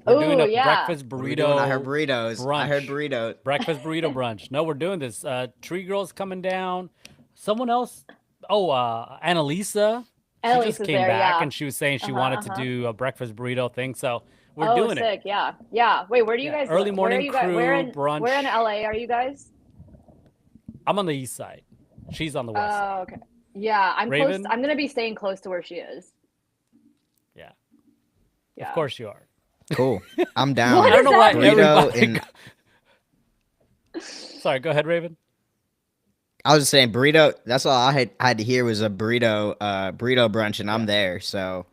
We're doing Oh, a yeah. breakfast What are we doing? I heard burrito burritos. I heard brunch. burritos. Breakfast burrito brunch. No, we're doing this. Tree Girl's coming down. Someone else. Oh, Annalisa. She just Annalise is came there, back yeah. and she was saying she Uh-huh, wanted to uh-huh. do a breakfast burrito thing. So we're Oh, doing it. sick. Yeah. Yeah. Wait, where do you Yeah. guys Early live? Where are morning you guys? Where crew in where in brunch. LA are you guys? I'm on the east side. She's on the west side. Oh, okay. Yeah, I'm close. Raven? I'm gonna be staying close to where she is. Yeah. Of Yeah. course you are. Cool. I'm What I down. don't does know that why mean? Burrito everybody. and Sorry, go ahead, Raven. I was just saying burrito. That's all I had to hear was a burrito brunch, and I'm Yeah. there. So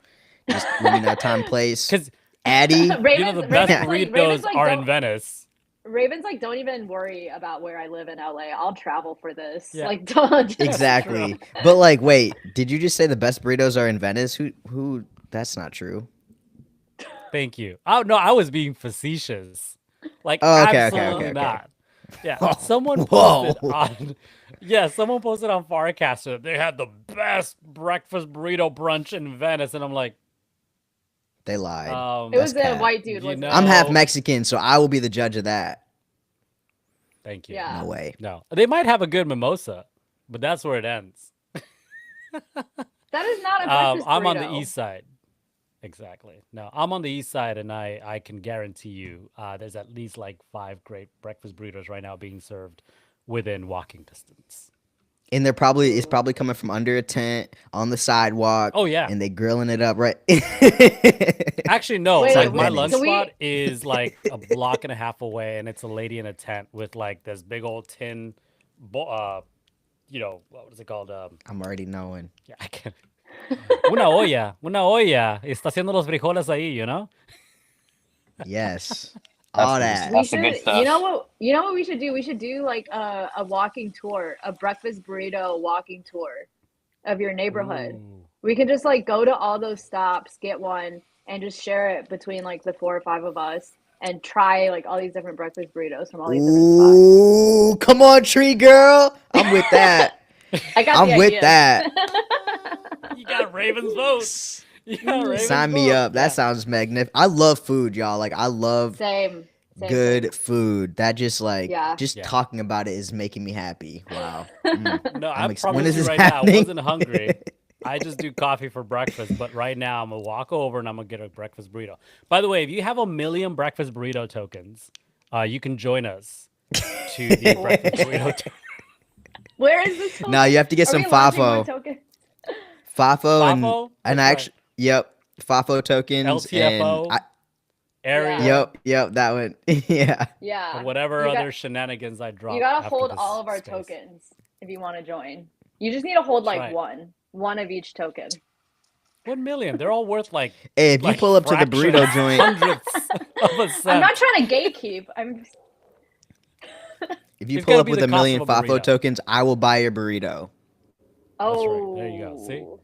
just let me know time, place. Because Addy. the Raven's best Raven's like Raven's burritos like are in don't Venice. Raven's like don't even worry about where I live in LA. I'll travel for this. Yeah. Like don't That's just true. Exactly. But like, wait, did you just say the best burritos are in Venice? Who? That's not true. Thank you. Oh no, I was being facetious. Like Oh, absolutely okay. not. Yeah. Oh, Someone whoa. posted on yeah, someone posted on Farcaster that they had the best breakfast burrito brunch in Venice. And I'm like, They lied. It That's was a cap. white dude, you wasn't it? I'm half know, Mexican, so I will be the judge of that. thank you. No Yeah. way. No. They might have a good mimosa, but that's where it ends. That is not a breakfast I'm on the burrito. east side. Exactly. No, I'm on the east side, and I can guarantee you, there's at least like 5 great breakfast burritos right now being served within walking distance. And it's Ooh. probably coming from under a tent on the sidewalk, Oh yeah. and they grilling it up right. Actually, no. It's Wait, like Like my we lunch Venice. can spot we is like a block and a half away, and it's a lady in a tent with like this big old tin, what is it called? I'm already knowing. Yeah, I can. Una olla. Está haciendo los frijoles ahí, you know? Yes. That's All that. We that's the should, good stuff. you know what we should do? We should do like a walking tour, a breakfast burrito walking tour of your neighborhood. Ooh. We could just like go to all those stops, get one, and just share it between like the 4 or 5 of us and try like all these different breakfast burritos from all these different spots. Ooh, come on, tree girl. I'm with that. I got the I'm with ideas. that. You got Ravens vote. You got Ravens Sign me vote. up. That sounds magnificent. I love food, y'all. Like I love Same, good food. That just like Yeah. just Yeah. talking about it is making me happy. Wow. No, I when promise is you this right now, I happening? wasn't hungry. I just do coffee for breakfast, but right now I'm gonna walk over and I'm gonna get a breakfast burrito. By the way, if you have 1,000,000 breakfast burrito tokens, you can join us to the breakfast burrito. Where is this? No, you have to get Are some we launching one FAFO. token? FAFO and FAFO? and That's actually, yep, FAFO tokens and LTFO, area, yep, that one. Yeah. Yeah. or whatever You other got, shenanigans I drop. you gotta after hold this all of our space. tokens if you want to join. You just need to hold That's like right. one of each token. 1,000,000. They're all worth like Hey, if you pull up to the burrito fractions, joint, hundredths of a cent. I'm not trying to gatekeep. if you It's pull gotta up be with the a cost million of a FAFO burrito. tokens, I will buy your burrito. That's right. There you go. See? Oh.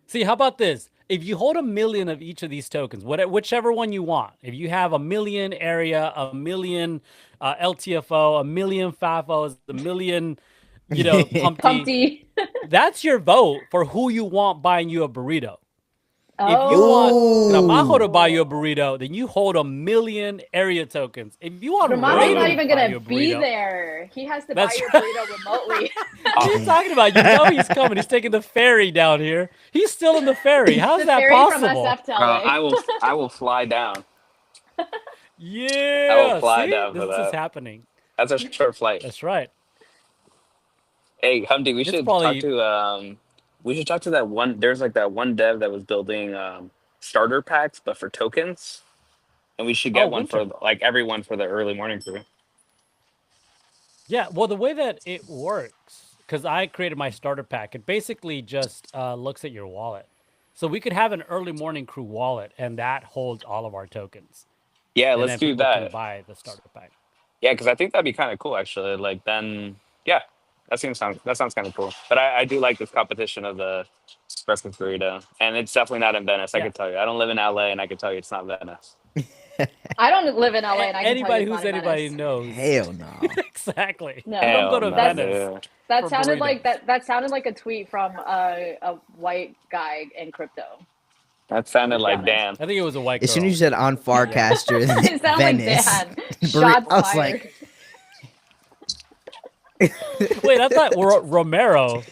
See, how about this? If you hold 1,000,000 of each of these tokens, whichever one you want, if you have 1,000,000 area, 1,000,000 LTFO, 1,000,000 FAFOs, 1,000,000, Pumpty, Pumpty. that's your vote for who you want buying you a burrito. Oh. If you want Gramajo to Ooh. buy you a burrito, then you hold 1,000,000 area tokens. If you want Gramajo's Raven not to even buy gonna you a be burrito, there. He has to That's buy your right. burrito remotely. what are you talking about? You know he's coming. He's taking the ferry down here. He's still in the ferry. How's The that ferry from possible? SF to LA. I will fly down. I will Yeah. fly See, down for this is that. happening. That's a short flight. That's right. Hey, Humpty, we It's should talk probably to that one. There's like that one dev that was building starter packs, but for tokens, and we should get one for Winter. like everyone for the early morning crew. Yeah. Well, the way that it works, because I created my starter pack, it basically just looks at your wallet. So we could have an early morning crew wallet, and that holds all of our tokens, Yeah, and let's then do people can that. buy the starter pack. Yeah, because I think that'd be kind of cool actually. Like then, yeah, that sounds kind of cool. But I do like this competition of the breakfast burrito, and it's definitely not in Venice. I Yeah. can tell you. I don't live in LA, and I can tell you it's not Venice. I don't live in LA, and I can tell you Anybody it's who's not in anybody Venice. knows. Hell no. Exactly. No. You don't go Hell to no, Venice. dude. That for sounded like burritos. that sounded like a tweet from a white guy in crypto. That sounded Let's be like honest. Dan. I think it was a white As soon girl. as you said on Farcaster, It sounded like Venice. Dan. Burri- Shots I was fired. like, Wait, I thought Romero.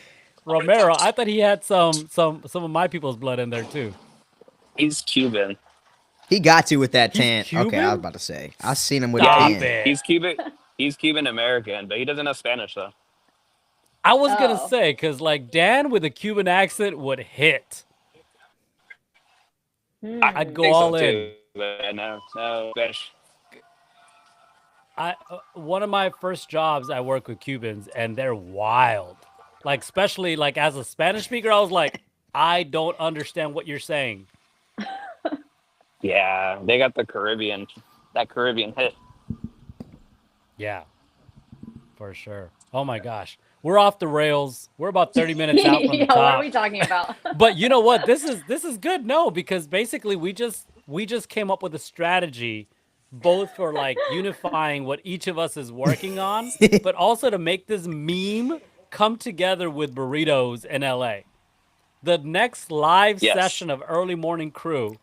I thought he had some of my people's blood in there too. He's Cuban. he got to with that He's tan. Okay, I was Cuban? about to say. I seen him with Yeah, Stop tan. it. he's Cuban. He's Cuban American, but he doesn't know Spanish though. I was gonna Oh. say, because like Dan with a Cuban accent would hit. I'd go I think all so in. too. But no Spanish. One of my first jobs, I work with Cubans, and they're wild. Like, especially like as a Spanish speaker, I was like, I don't understand what you're saying. Yeah, they got that Caribbean hit. Yeah, for sure. Oh my gosh, we're off the rails. We're about 30 minutes out from the Yeah, what top. are we talking about? But you know what? This is good. No, because basically we just came up with a strategy, both for like unifying what each of us is working on, but also to make this meme come together with burritos in LA. The next live Yes. session of Early Morning Crew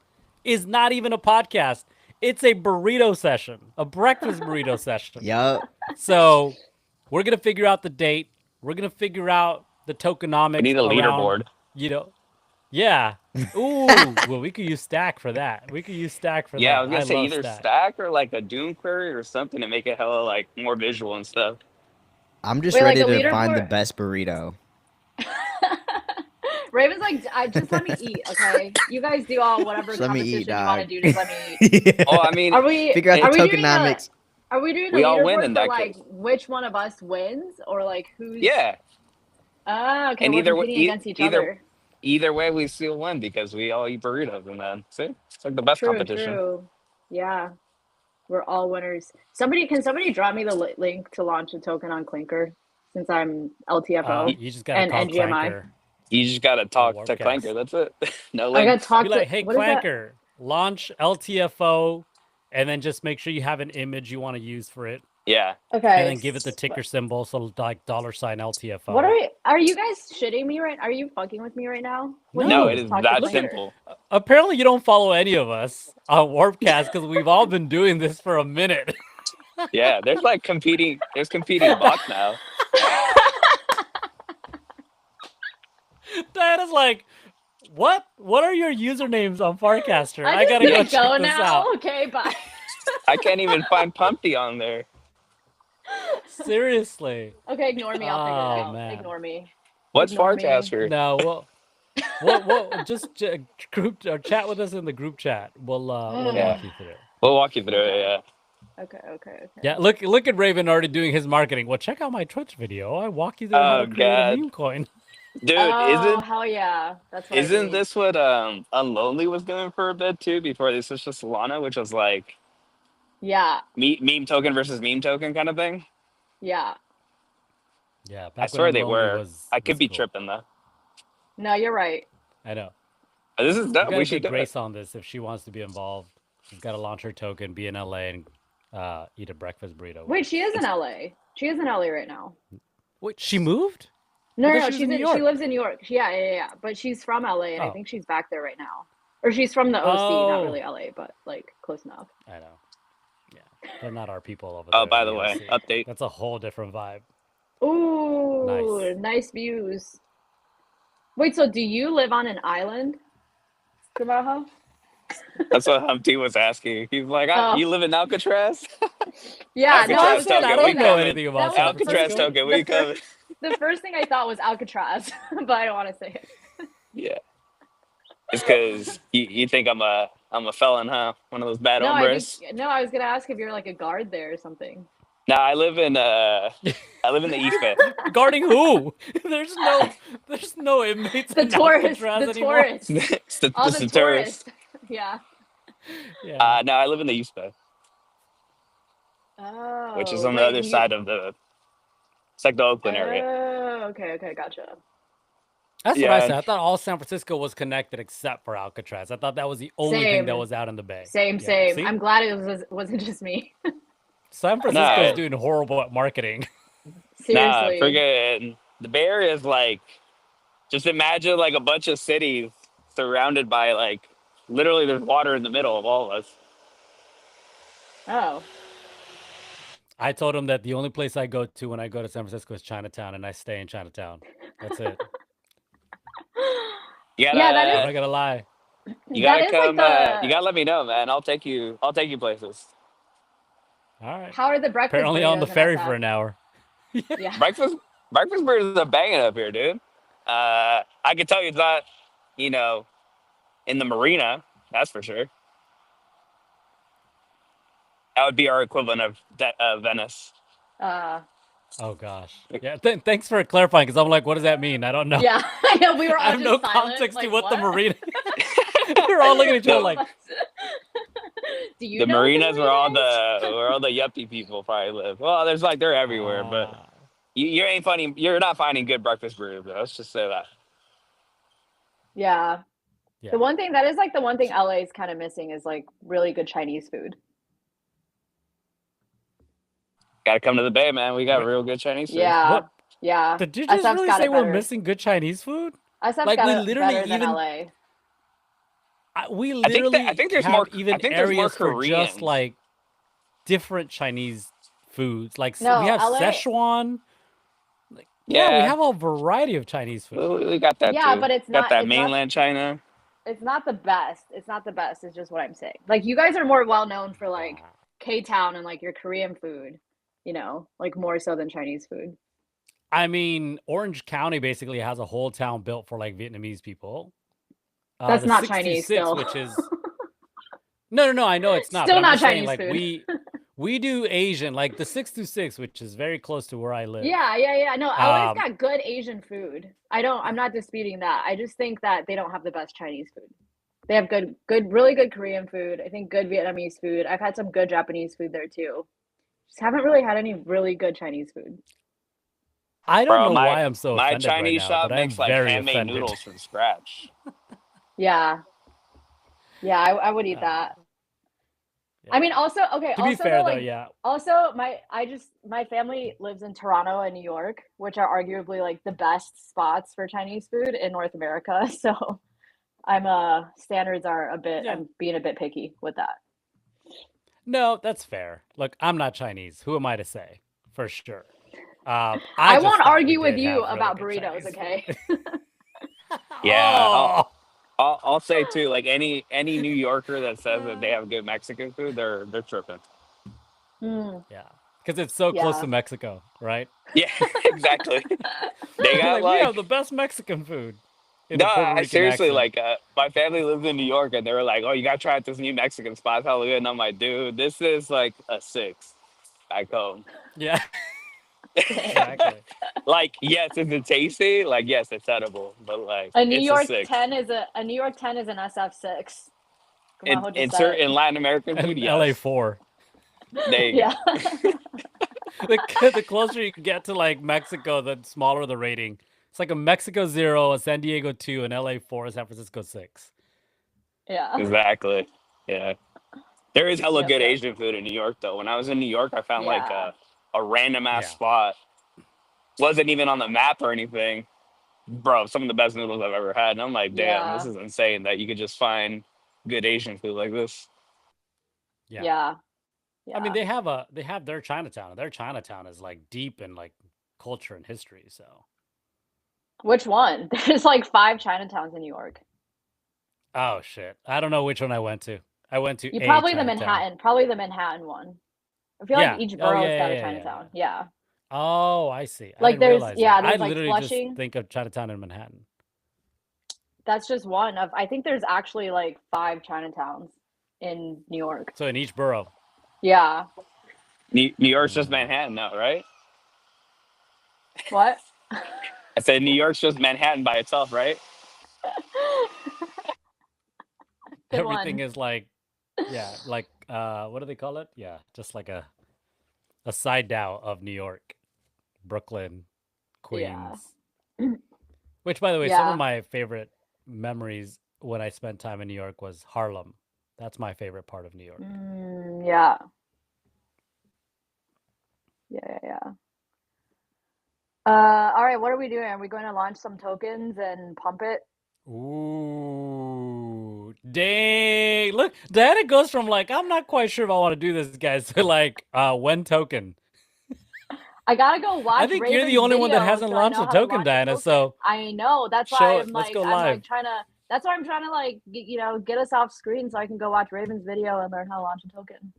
is not even a podcast. It's a burrito session, a breakfast burrito session. Yup. So we're gonna figure out the date. We're gonna figure out the tokenomics. We need a around, leaderboard. Yeah. Ooh. Well, we could use Stack for that. Yeah, I was gonna say love either Stack. stack or like a Doom query or something to make it hella like more visual and stuff. I'm just Wait, like ready a to find the leaderboard? best burrito. Raven's like, just let me eat, okay? You guys do all whatever Just let me competition eat, you want to dog. do. Just let me eat. Oh, I mean, Are we? Figure out Are the we doing a? tokenomics. Are we doing a We all win leaderboard in for that like case. which one of us wins, or like who's? yeah. Ah, okay. And We're either way- competing against each either- other. Either way, we still win because we all eat burritos and then see, it's like the best True, competition. true. Yeah. We're all winners. Can somebody drop me the link to launch a token on Clinker since I'm LTFO You just gotta and call NGMI? Clanker You just gotta on talk to Warpcast. Clanker. That's it. No I gotta links. talk Be to like, hey, what is that? Clanker, launch LTFO, and then just make sure you have an image you want to use for it, Yeah. Okay. and then give it the ticker symbol, so like $ LTFO. What are you guys shitting me right? Are you fucking with me right now? What do you No, No. mean it just is talk to that Clinker? simple. Apparently, you don't follow any of us on Warpcast because we've all been doing this for a minute. Yeah, there's like competing bots now. Diana's like, what? What are your usernames on Farcaster? I just gotta go gonna check go this now. out. Okay, bye. I can't even find Pumpty on there. Seriously. Okay, ignore me. I'll figure it Oh, out. man. Ignore me. What's Ignore me. Farcaster? No, what? Just group or chat with us in the group chat. We'll Yeah. walk you through. We'll walk you through it. Yeah. Okay. Yeah, look at Raven already doing his marketing. Well, check out my Twitch video. I walk you through how Oh to create a God, meme coin. dude, Oh, hell yeah. That's what I isn't need. this what Unlonely was doing for a bit too before they switched to Solana, which was like Yeah, meme token versus meme token kind of thing? yeah. Yeah, I back swear when they Lonely were. I could was be cool. tripping though. No, you're right. I know. This is We dope. gotta We should get do it. Grace on this if she wants to be involved. She's got to launch her token, be in LA, and eat a breakfast burrito. with Wait, us. she is in LA. She is in LA right now. Wait, she moved? No, I no, thought no. she was She's in New she York. lives in New York. Yeah. But she's from LA, and I Oh. think she's back there right now. Or she's from the OC, not Oh. really LA, but like close enough. I know. Yeah, they're not our people over Oh, there. by in the way, OC. update. That's a whole different vibe. Ooh, nice views. Wait, so do you live on an island, Sabaha? That's what Humpty was asking. He's like, Oh. "You live in Alcatraz? Yeah, no, I Alcatraz was gonna token, I say don't we know that. coming. anything about That San was the Alcatraz Francisco. token, we coming." The first thing I thought was Alcatraz, but I don't want to say it. Yeah, it's because you think I'm a felon, huh? One of those bad No, hombres. I was gonna ask if you're like a guard there or something. No, I live in the Ife. Guarding who? There's no inmates The in tourists, Alcatraz the anymore. tourists, it's the, all it's the the tourists. tourists. Yeah. Yeah. No, I live in the Ife, Oh. which is on the wait, other side of the. It's like the Oakland area. Oh, okay, gotcha. That's what I Yeah. said. I thought all San Francisco was connected except for Alcatraz. I thought that was the only thing that Same. was out in the bay. Same. Yeah, see? I'm glad it wasn't just me. San Francisco's Nah. doing horrible at marketing. Nah, Seriously. friggin' the Bay Area is like, just imagine like a bunch of cities surrounded by like, literally there's water in the middle of all of us. Oh. I told him that the only place I go to when I go to San Francisco is Chinatown, and I stay in Chinatown. That's it. You gotta, Yeah, that I'm is- not gonna lie. you gotta that is come. like You gotta let me know, man. I'll take you places. All right. How are the breakfast Apparently on the burritos in ferry SF? for an hour. Yeah. Breakfast burritos are banging up here, dude. I can tell you it's not, in the marina. That's for sure. That would be our equivalent of Venice. Oh gosh. Yeah. Thanks for clarifying, because I'm like, what does that mean? I don't know. Yeah. I know, we were all I have just no silent, context to like, what the marina. We're all looking at each other like, Do you The know what marinas where all marina is? where all the yuppie people probably live. Well, they're everywhere, but ah. you ain't funny. You're not finding good breakfast burritos. Let's just say that. Yeah. Yeah. The one thing that is like the one thing LA is kind of missing is like really good Chinese food. Got to come to the Bay, man. We got Wait. real good Chinese food. Yeah. What? Yeah. Did you just SF's really got say it we're better. missing good Chinese food? SF's Like, got we it literally better than even- LA. We I think literally there's have more- even I think there's more areas for just Koreans. like different Chinese foods. Like No, we have LA Szechuan. Like, yeah, we Yeah. have a variety of Chinese food. We got that Yeah, too. but it's got not- that it's not- mainland China. It's not the best. It's not the best. It's just what I'm saying. Like you guys are more well known for like K-Town and like your Korean food, like more so than Chinese food. I mean, Orange County basically has a whole town built for like Vietnamese people. That's The not 626, Chinese still. which is no, I know it's not. Still but I'm not just saying, Chinese like food. we do Asian, like the 626, which is very close to where I live. Yeah. No, LA's Um, got good Asian food. I'm not disputing that. I just think that they don't have the best Chinese food. They have really good Korean food. I think good Vietnamese food. I've had some good Japanese food there too. Just haven't really had any really good Chinese food. I don't Bro, know my why I'm so my offended right Chinese now, but shop I am makes like very handmade offended. noodles from scratch. Yeah. Yeah, I would eat Uh, that. I yeah. mean, also, okay, To be also though, fair, though, like, yeah. also my family lives in Toronto and New York, which are arguably like the best spots for Chinese food in North America. So standards are a bit, Yeah. I'm being a bit picky with that. No, that's fair. Look, I'm not Chinese. Who am I to say? For sure. I I just won't thought we argue with did you have really about good burritos, Chinese okay? food. Yeah, Oh, I'll say too. Like any New Yorker that says that they have good Mexican food, they're tripping. Mm, yeah. Because it's so close to yeah. Mexico, right? Yeah, exactly. They They're got like, we have like the best Mexican food in no, a Puerto I Rican seriously accent. like my family lives in New York and they were like, "Oh, you gotta try out this new Mexican spot, it's hella good." And I'm like, "Dude, this is like a 6 back home." Yeah, Dang. exactly. Like, yes, is it tasty? Like, yes, it's edible, but like, A New it's a York 6. 10 is a New York 10 is an SF6. In Como just in said. certain Latin American food, And yes. LA4. There you Yeah. go. The closer you get to like Mexico, the smaller the rating. It's like a Mexico 0, a San Diego 2, an LA 4, a San Francisco 6. Yeah. Exactly. Yeah. There is hella Yep, good yep. Asian food in New York though. When I was in New York, I found like Yeah. a random ass Yeah. spot. Wasn't even on the map or anything. Bro, some of the best noodles I've ever had. And I'm like, damn, this Yeah. is insane that you could just find good Asian food like this. Yeah. Yeah. I mean, Yeah. they have their Chinatown, and their Chinatown is like deep in like culture and history. So, Which one? There's like 5 Chinatowns in New York. oh shit, I don't know which one I went to. I went to You a probably the Manhattan one. I feel like Yeah. each Oh borough's yeah, got a yeah, yeah, yeah. Chinatown. Yeah. Oh, I see. I Like didn't realize that. I there's like literally just Flushing. think of Chinatown in Manhattan. That's just one of, I think there's actually like 5 Chinatowns in New York. So in each borough. Yeah. New York's just Mm. Manhattan now, right? What? I said New York's just Manhattan by itself, right? Good Everything one. is like, yeah, like what do they call it? Yeah, just like a side down of New York, Brooklyn, Yeah. Queens. Which, by the way, some of Yeah. my favorite memories when I spent time in New York was Harlem. That's my favorite part of New York. Yeah. Yeah. All right, what are we doing? Are we going to launch some tokens and pump it? Ooh, dang! Look, Diana goes from like, I'm not quite sure if I want to do this, guys, to like, when token. I gotta go watch I think you're the Raven's only one that video hasn't so I launched know a how to token, launch a Diana. token. So I know. That's show why it. Let's go live. that's why I'm trying to like get us off screen so I can go watch Raven's video and learn how to launch a token.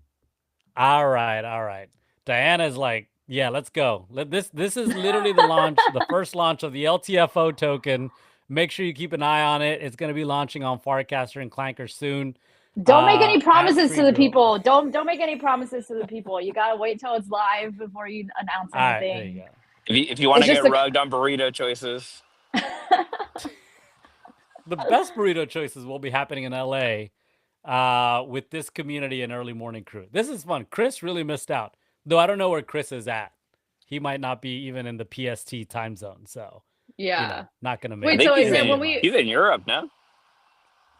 All right. Diana's like, yeah, let's go. This is literally the launch, the first launch of the LTFO token. Make sure you keep an eye on it. It's going to be launching on Farcaster and Clanker soon. Don't make any At promises to Free the Grow. people. Don't make any promises to the people. You gotta wait till it's live before you announce All right, there you anything. go. If you want It's to just get rugged on burrito choices, The best burrito choices will be happening in LA with this community and early morning crew. This is fun. Chris really missed out, though I don't know where Chris is at. He might not be even in the PST time zone, so Yeah. not gonna I make Wait, so think is he's it any in when of my. he's in Europe now.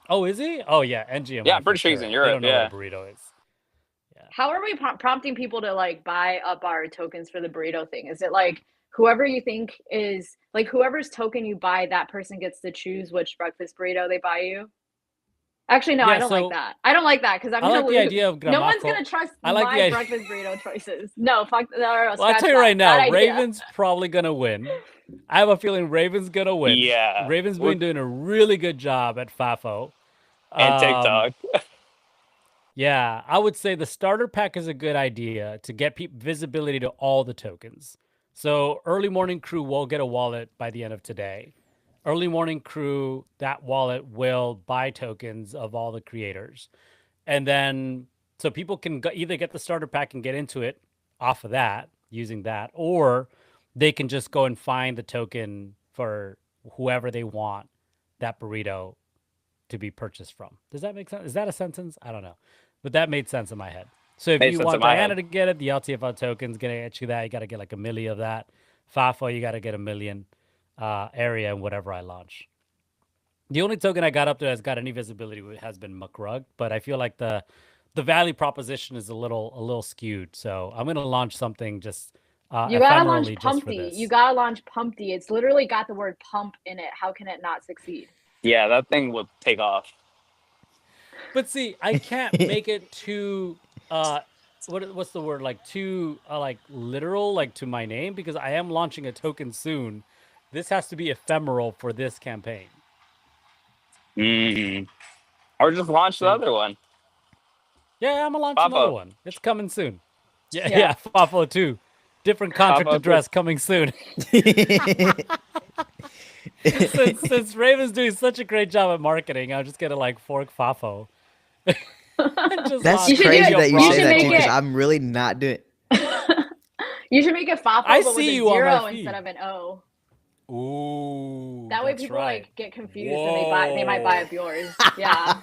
Oh, is he? Oh yeah, Yeah, NGMI I'm for pretty sure he's in sure. They Europe. don't know what a Yeah. burrito is. Yeah. how are we prompting people to like buy up our tokens for the burrito thing? Is it like whoever you think is like whoever's token you buy, that person gets to choose which breakfast burrito they buy you? Actually, no, I Yeah. don't like So that. I don't like that because I'm I gonna like the lose. idea of No one's gramajo. gonna trust I like the my idea. breakfast burrito choices. No, fuck. No, Well, I'll scratch tell you that. right now, Bad idea. Raven's probably gonna win. I have a feeling Raven's gonna win. Yeah. Raven's We're, been doing a really good job at FAFO. and TikTok. Yeah, I would say the starter pack is a good idea to get visibility to all the tokens. So early morning crew will get a wallet by the end of today. Early morning crew, that wallet will buy tokens of all the creators. And then, so people can either get the starter pack and get into it off of that, using that, or they can just go and find the token for whoever they want that burrito to be purchased from. Does that make sense? Is that a sentence? I don't know, but that made sense in my head. So if Makes you sense want in my Diana head. to get it, the LTFO token's gonna get you that. You got to get like 1 million of that. FAFO, you got to get 1 million area and whatever I launch. The only token I got up there that's got any visibility has been McRug, but I feel like the value proposition is a little skewed. So I'm gonna launch something just You gotta launch ephemerally just for Pumpty. this. You gotta launch Pumpty. It's literally got the word pump in it. How can it not succeed? Yeah, that thing will take off. But see, I can't make it too what's the word, like too like literal, like to my name, because I am launching a token soon. This has to be ephemeral for this campaign. Mm. Or just launch the See? other one. Yeah, I'm gonna launch another Fafo. one. It's coming soon. Yeah, Yeah. yeah, Fafo 2. Different contract Fafo 2. address coming soon. since Raven's doing such a great job at marketing, I'm just gonna like fork Fafo. Just That's You should do crazy it- that you you say should that make too, because it- I'm really not doing. You should make a FAFO, I but with see a you on my 0 feed. instead of an O. Ooh. That way that's people right. like get confused and they might buy up yours. Yeah.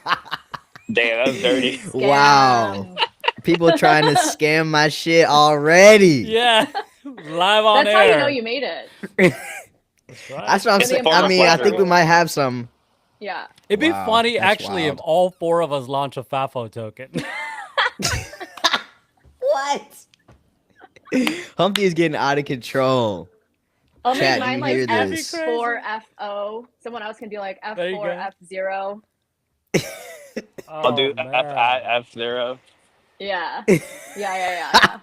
Damn, that was dirty. Wow. Scam. People trying to scam my shit already. Yeah. Live on That's air. how you know you made it. That's right. That's what I'm Really saying. important I mean, I think we flavor. might have some. Yeah. It'd be Wow, funny that's actually wild. if all 4 of us launch a Fafo token. What? Humpty is getting out of control. I'll Chat, make do mine you like hear this? F4FO. Someone else can do like There you F4 go. F0. I'll do Oh, F at man. F0. Yeah. Yeah.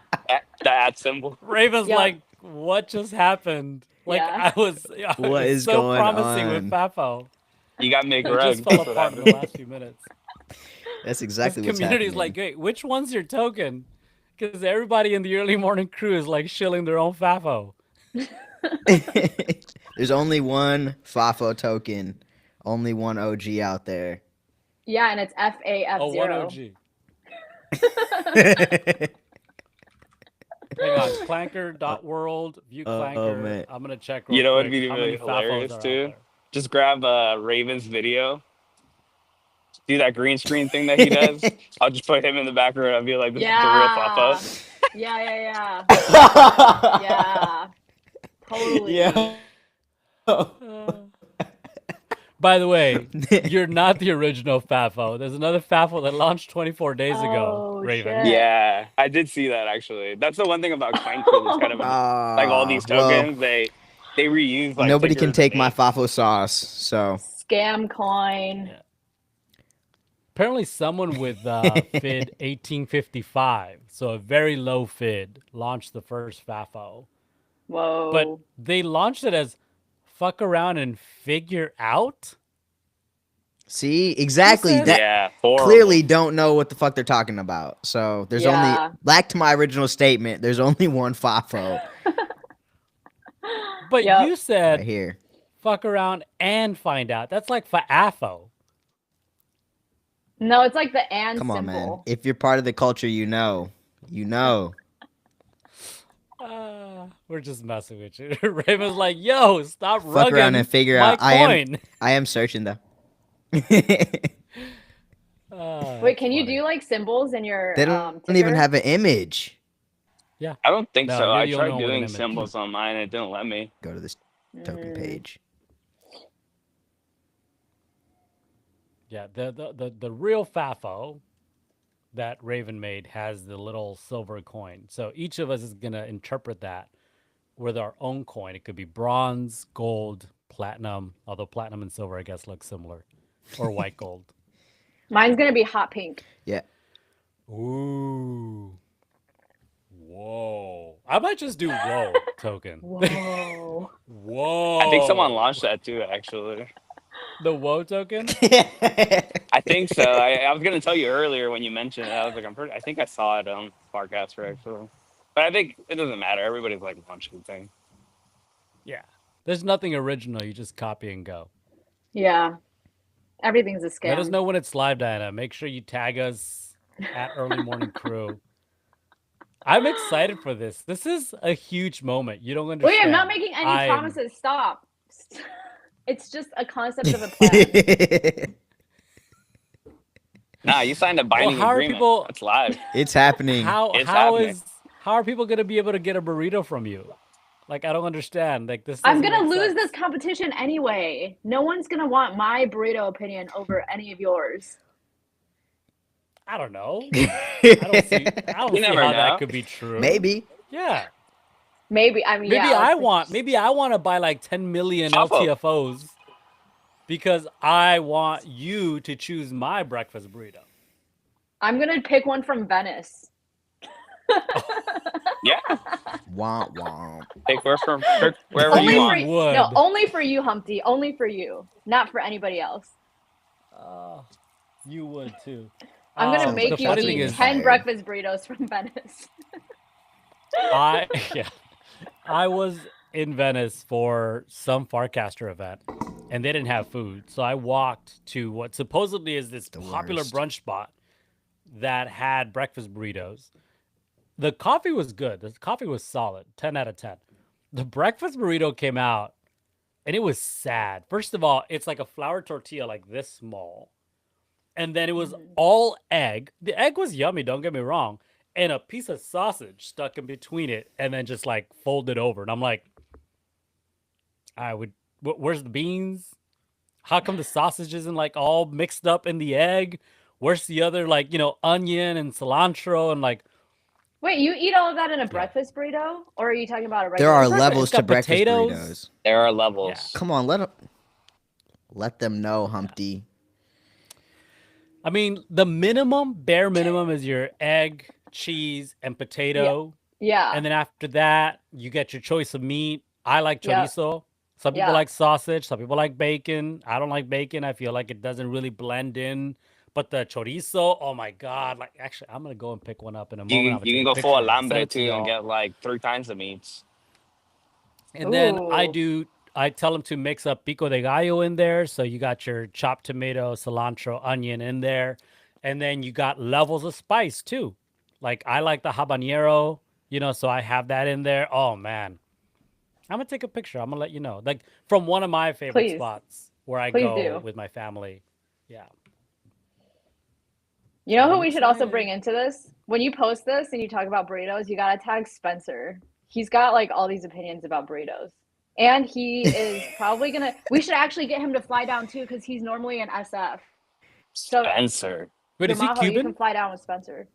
The at symbol. Raven's Yep. like, what just happened? Like Yeah. I was What is so going promising on? with Fafo. You got me It rug. just fell apart in the last few minutes. That's exactly This what's community's happening. like, hey, which one's your token? Because everybody in the early morning crew is like shilling their own Fafo. There's only one Fafo token, only one OG out there. Yeah, and it's FAF0. Oh, one OG. Hang on, clanker.world, view clanker. man. I'm gonna check real You know quick what'd be how really many Fafos hilarious are out too? there. Just grab Raven's video. Do that green screen thing that he does. I'll just put him in the background. I'll be like, this is the real Yeah. Fafo. Yeah. Yeah. Totally. Yeah. By the way, you're not the original Fafo. There's another Fafo that launched 24 days ago, Oh, Raven. shit. Yeah, I did see that actually. That's the one thing about Clank Crew. It's kind of like all these well, tokens. They reuse like nobody can figures take and my names. Fafo sauce, so Scam coin. Yeah. Apparently, someone with FID 1855, so a very low FID, launched the first Fafo. Whoa. But they launched it as fuck around and figure out. see exactly said- that. Yeah, horrible. Clearly don't know what the fuck they're talking about. So there's Yeah. only, back to my original statement, there's only one Fafo But Yep. you said right here. fuck around and find out. That's like Fafo. No, it's like the and Come on, man. symbol. If you're part of the culture, you know. You know. We're just messing with you. Raven's like, yo, stop Fuck rugging around and figure my out. coin. I am searching though. Wait, can you do like symbols in your They don't ticker? even have an image. I don't think No, so. you're I the only tried one with an doing image. symbols on mine. It didn't let me. Go to this token Mm. page. Yeah, the real Fafo that Raven made has the little silver coin. So each of us is gonna interpret that with our own coin. It could be bronze, gold, platinum, although platinum and silver I guess look similar. Or white gold. Mine's gonna be hot pink. Yeah. Ooh. Whoa. I might just do whoa token. Whoa. Whoa. I think someone launched that too, actually. the whoa token? I think so. I was gonna tell you earlier when you mentioned it. I was like, I think I saw it on Farcaster actually. But I think it doesn't matter. Everybody's like launching things. Yeah. There's nothing original. You just copy and go. Yeah. Everything's a scam. Let us know when it's live, Diana. Make sure you tag us at Early Morning Crew. I'm excited for this. This is a huge moment. You don't understand. Wait, I'm not making any I'm- promises. Stop. It's just a concept of a plan. Nah, you signed a Well, binding how are agreement. people? That's live. It's happening. It's happening. How are people gonna be able to get a burrito from you? Like, I don't understand. Like, this I'm doesn't gonna make lose this sense. competition anyway. No one's gonna want my burrito opinion over any of yours. I don't know. I don't see. I don't You see never how that know. could be true. Maybe. Yeah. Maybe. I mean, Maybe yeah. I let's- want. Maybe I want to buy like 10 million Pop up. LTFOs because I want you to choose my breakfast burrito. I'm gonna pick one from Venice. Yeah. Womp womp. Take wherever Only you for want. You no, would. only for you, Humpty. Only for you, not for anybody else. You would too. I'm gonna Sounds make like the you funny shots thing eat being is, 10 fired. breakfast burritos from Venice. yeah, I was in Venice for some Farcaster event, and they didn't have food, so I walked to what supposedly is this The popular worst. brunch spot that had breakfast burritos. The coffee was good. The coffee was solid, 10 out of 10. The breakfast burrito came out, and it was sad. First of all, it's like a flour tortilla, like this small. And then it was all egg. The egg was yummy, don't get me wrong. And a piece of sausage stuck in between it and then just like folded over. And I'm like, where's the beans? How come the sausage isn't like all mixed up in the egg? Where's the other like, onion and cilantro and like Wait, you eat all of that in a breakfast burrito, or are you talking about a regular? There are breakfast. levels It's to got breakfast potatoes. burritos. There are levels. Come on, let them know, Humpty. I mean, the bare minimum is your egg, cheese, and potato. Yeah. And then after that, you get your choice of meat. I like Yeah. chorizo. Some people Yeah. like sausage. Some people like bacon. I don't like bacon. I feel like it doesn't really blend in. But the chorizo, oh my God. Like, actually, I'm going to go and pick one up in a moment. I'm You gonna can take go a full picture and send alambre it to too and y'all. get like 3 kinds of meats. And then Ooh. I tell them to mix up pico de gallo in there. So you got your chopped tomato, cilantro, onion in there. And then you got levels of spice too. Like I like the habanero, so I have that in there. Oh man. I'm going to take a picture. I'm going to let you know. Like from one of my favorite Please. spots where I Please go do. with my family. Yeah. You know who I'm we should also excited. bring into this? When you post this and you talk about burritos, you gotta tag Spencer. He's got like all these opinions about burritos. And he is probably gonna we should actually get him to fly down too, because he's normally an SF. So Spencer. Wait, is he Jamaho, you can Cuban? fly down with Spencer.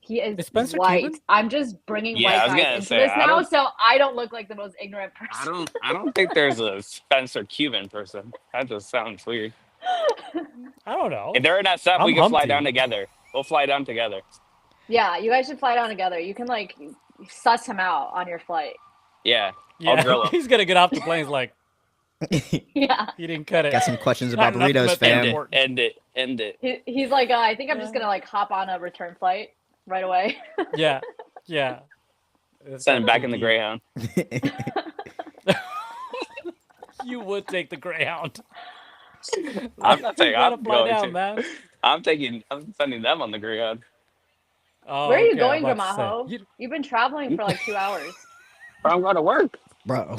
He is Is Spencer white. Cuban? I'm just bringing Yeah, I white was guys gonna into say, this I now, don't- so I don't look like the most ignorant person. I don't think there's a Spencer Cuban person. That just sounds weird. I don't know. If they're in SF, we I'm can fly Humpty. down together. We'll fly down together. Yeah, you guys should fly down together. You can like suss him out on your flight. Yeah. I'll grill Yeah, him. he's going to get off the plane. He's like, Yeah. he didn't cut it. Got some questions Not about enough burritos, of that fam. important. End it. He's like, I think I'm just gonna like hop on a return flight right away. Yeah. Yeah. It's Send him got back too in the deep. Greyhound. You would take the Greyhound. I'm not saying You gotta I'm fly going down, to. man. I'm sending them on the Greyhound. Oh, Where are you okay, going, I'm about to say. Jamaho? You've been traveling for like 2 hours. But I'm going to work. Bro.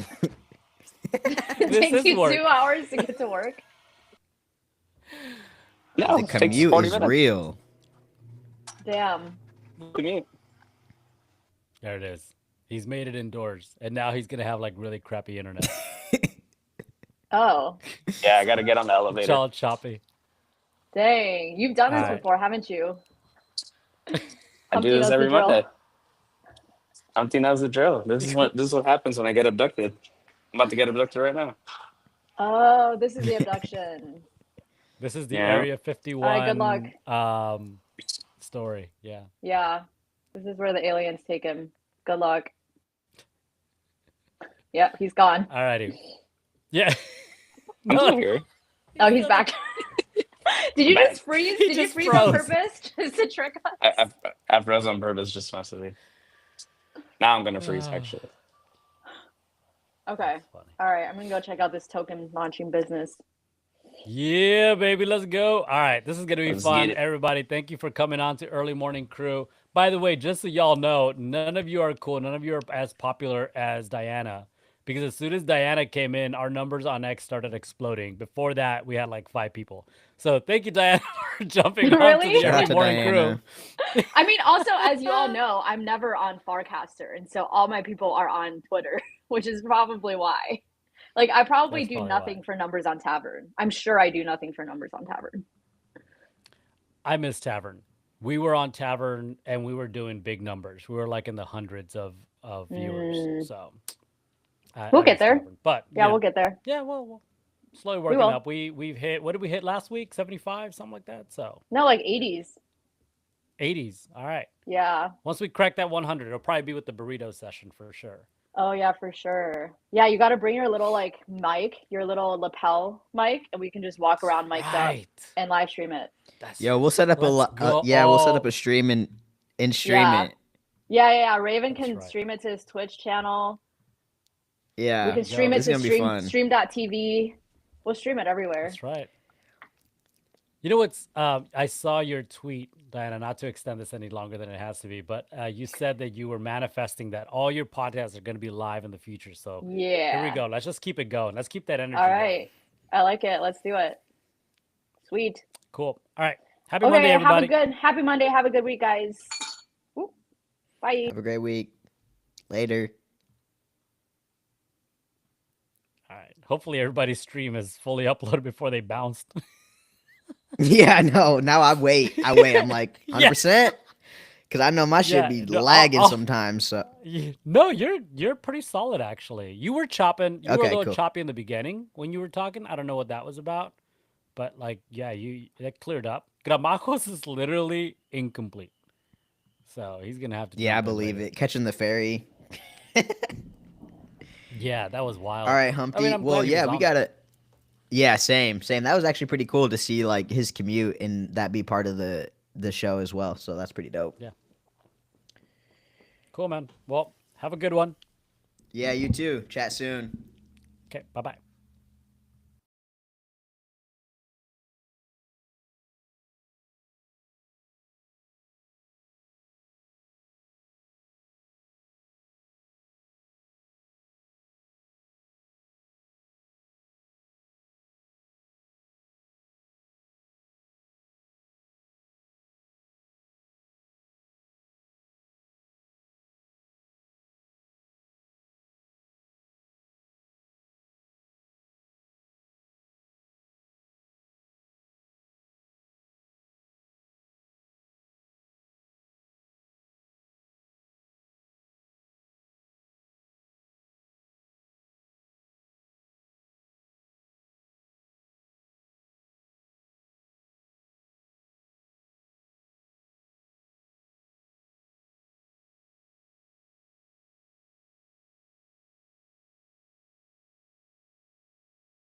It This takes is you work. 2 hours to get to work. No, The it takes commute 40 is minutes. real. Damn. Commute. There it is. He's made it indoors, and now he's gonna have like really crappy internet. Oh, Yeah, I got to get on the It's elevator. all choppy. dang. You've done this Alright. before, haven't you? I Humpty do this knows the every drill. Monday. Humpty knows the drill. This is what happens when I get abducted. I'm about to get abducted right now. Oh, this is the abduction. This is the Yeah. Area 51 good luck. Story. Yeah. Yeah. This is where the aliens take him. Good luck. Yep, he's gone. Alrighty. Yeah. I'm No, still here. Oh, he's back. Did you Man. just freeze? He Did you just freeze on froze. purpose? Just to trick us? I froze on purpose just massively. Now I'm gonna freeze actually. Okay. Funny. All right. I'm going to go check out this token launching business. Yeah, baby, let's go. All right, this is gonna be Let's fun. get it. Everybody, thank you for coming on to Early Morning Crew. By the way, just so y'all know, none of you are cool. None of you are as popular as Diana because as soon as Diana came in, our numbers on X started exploding. Before that, we had like 5 people. So thank you, Diana, for jumping onto Really? the Shout out early to morning Diana. crew. I mean, also, as you all know, I'm never on Farcaster, and so all my people are on Twitter, which is probably why. Like, I probably That's do probably nothing why. for numbers on Tavern. I'm sure I do nothing for numbers on Tavern. I miss Tavern. We were on Tavern and we were doing big numbers. We were like in the hundreds of viewers. Mm, So we'll I get miss there. Tavern. But Yeah, you we'll know, get there. yeah, well, slowly We working will. up. We've hit, what did we hit last week? 75, something like that. So No, like 80s. 80s. All right. Yeah. Once we crack that 100, it'll probably be with the burrito session for sure. Oh, yeah, for sure. Yeah, you got to bring your little like mic, your little lapel mic, and we can just walk around mic'd up Right. and live stream it. That's Yo, we'll set up let's go. yeah, we'll set up a stream and stream Yeah. it. Yeah. Raven That's can right. stream it to his Twitch channel. We Yeah, can stream Yo, it this to is gonna be fun. stream.tv. We'll stream it everywhere. That's right. You know what's? I saw your tweet, Diana. Not to extend this any longer than it has to be, but you said that you were manifesting that all your podcasts are going to be live in the future. So here we Yeah. go. Let's just keep it going. Let's keep that energy All going. right. I like it. Let's do it. Sweet. Cool. All right. Happy Okay, Monday, have everybody. happy Monday. Have a good week, guys. Woo. Bye. Have a great week. Later. All right. Hopefully, everybody's stream is fully uploaded before they bounced. Yeah, no. Now I wait. I'm like 100%. Because I know my shit Yeah, be no, lagging I'll- sometimes. So No, you're pretty solid actually. You were chopping. You were a Okay, little cool. choppy in the beginning when you were talking. I don't know what that was about, but like, yeah, that cleared up. Gramajos is literally incomplete, so he's gonna have to. yeah, I jump in believe later. it. Catching the ferry. Yeah, that was wild. All right, Humpty. I'm Well, glad he yeah, was we on there. gotta. Yeah, same. That was actually pretty cool to see like his commute and that be part of the show as well. So that's pretty dope. Cool, man. Well, have a good one. Yeah, you too. Chat soon. Okay, bye bye.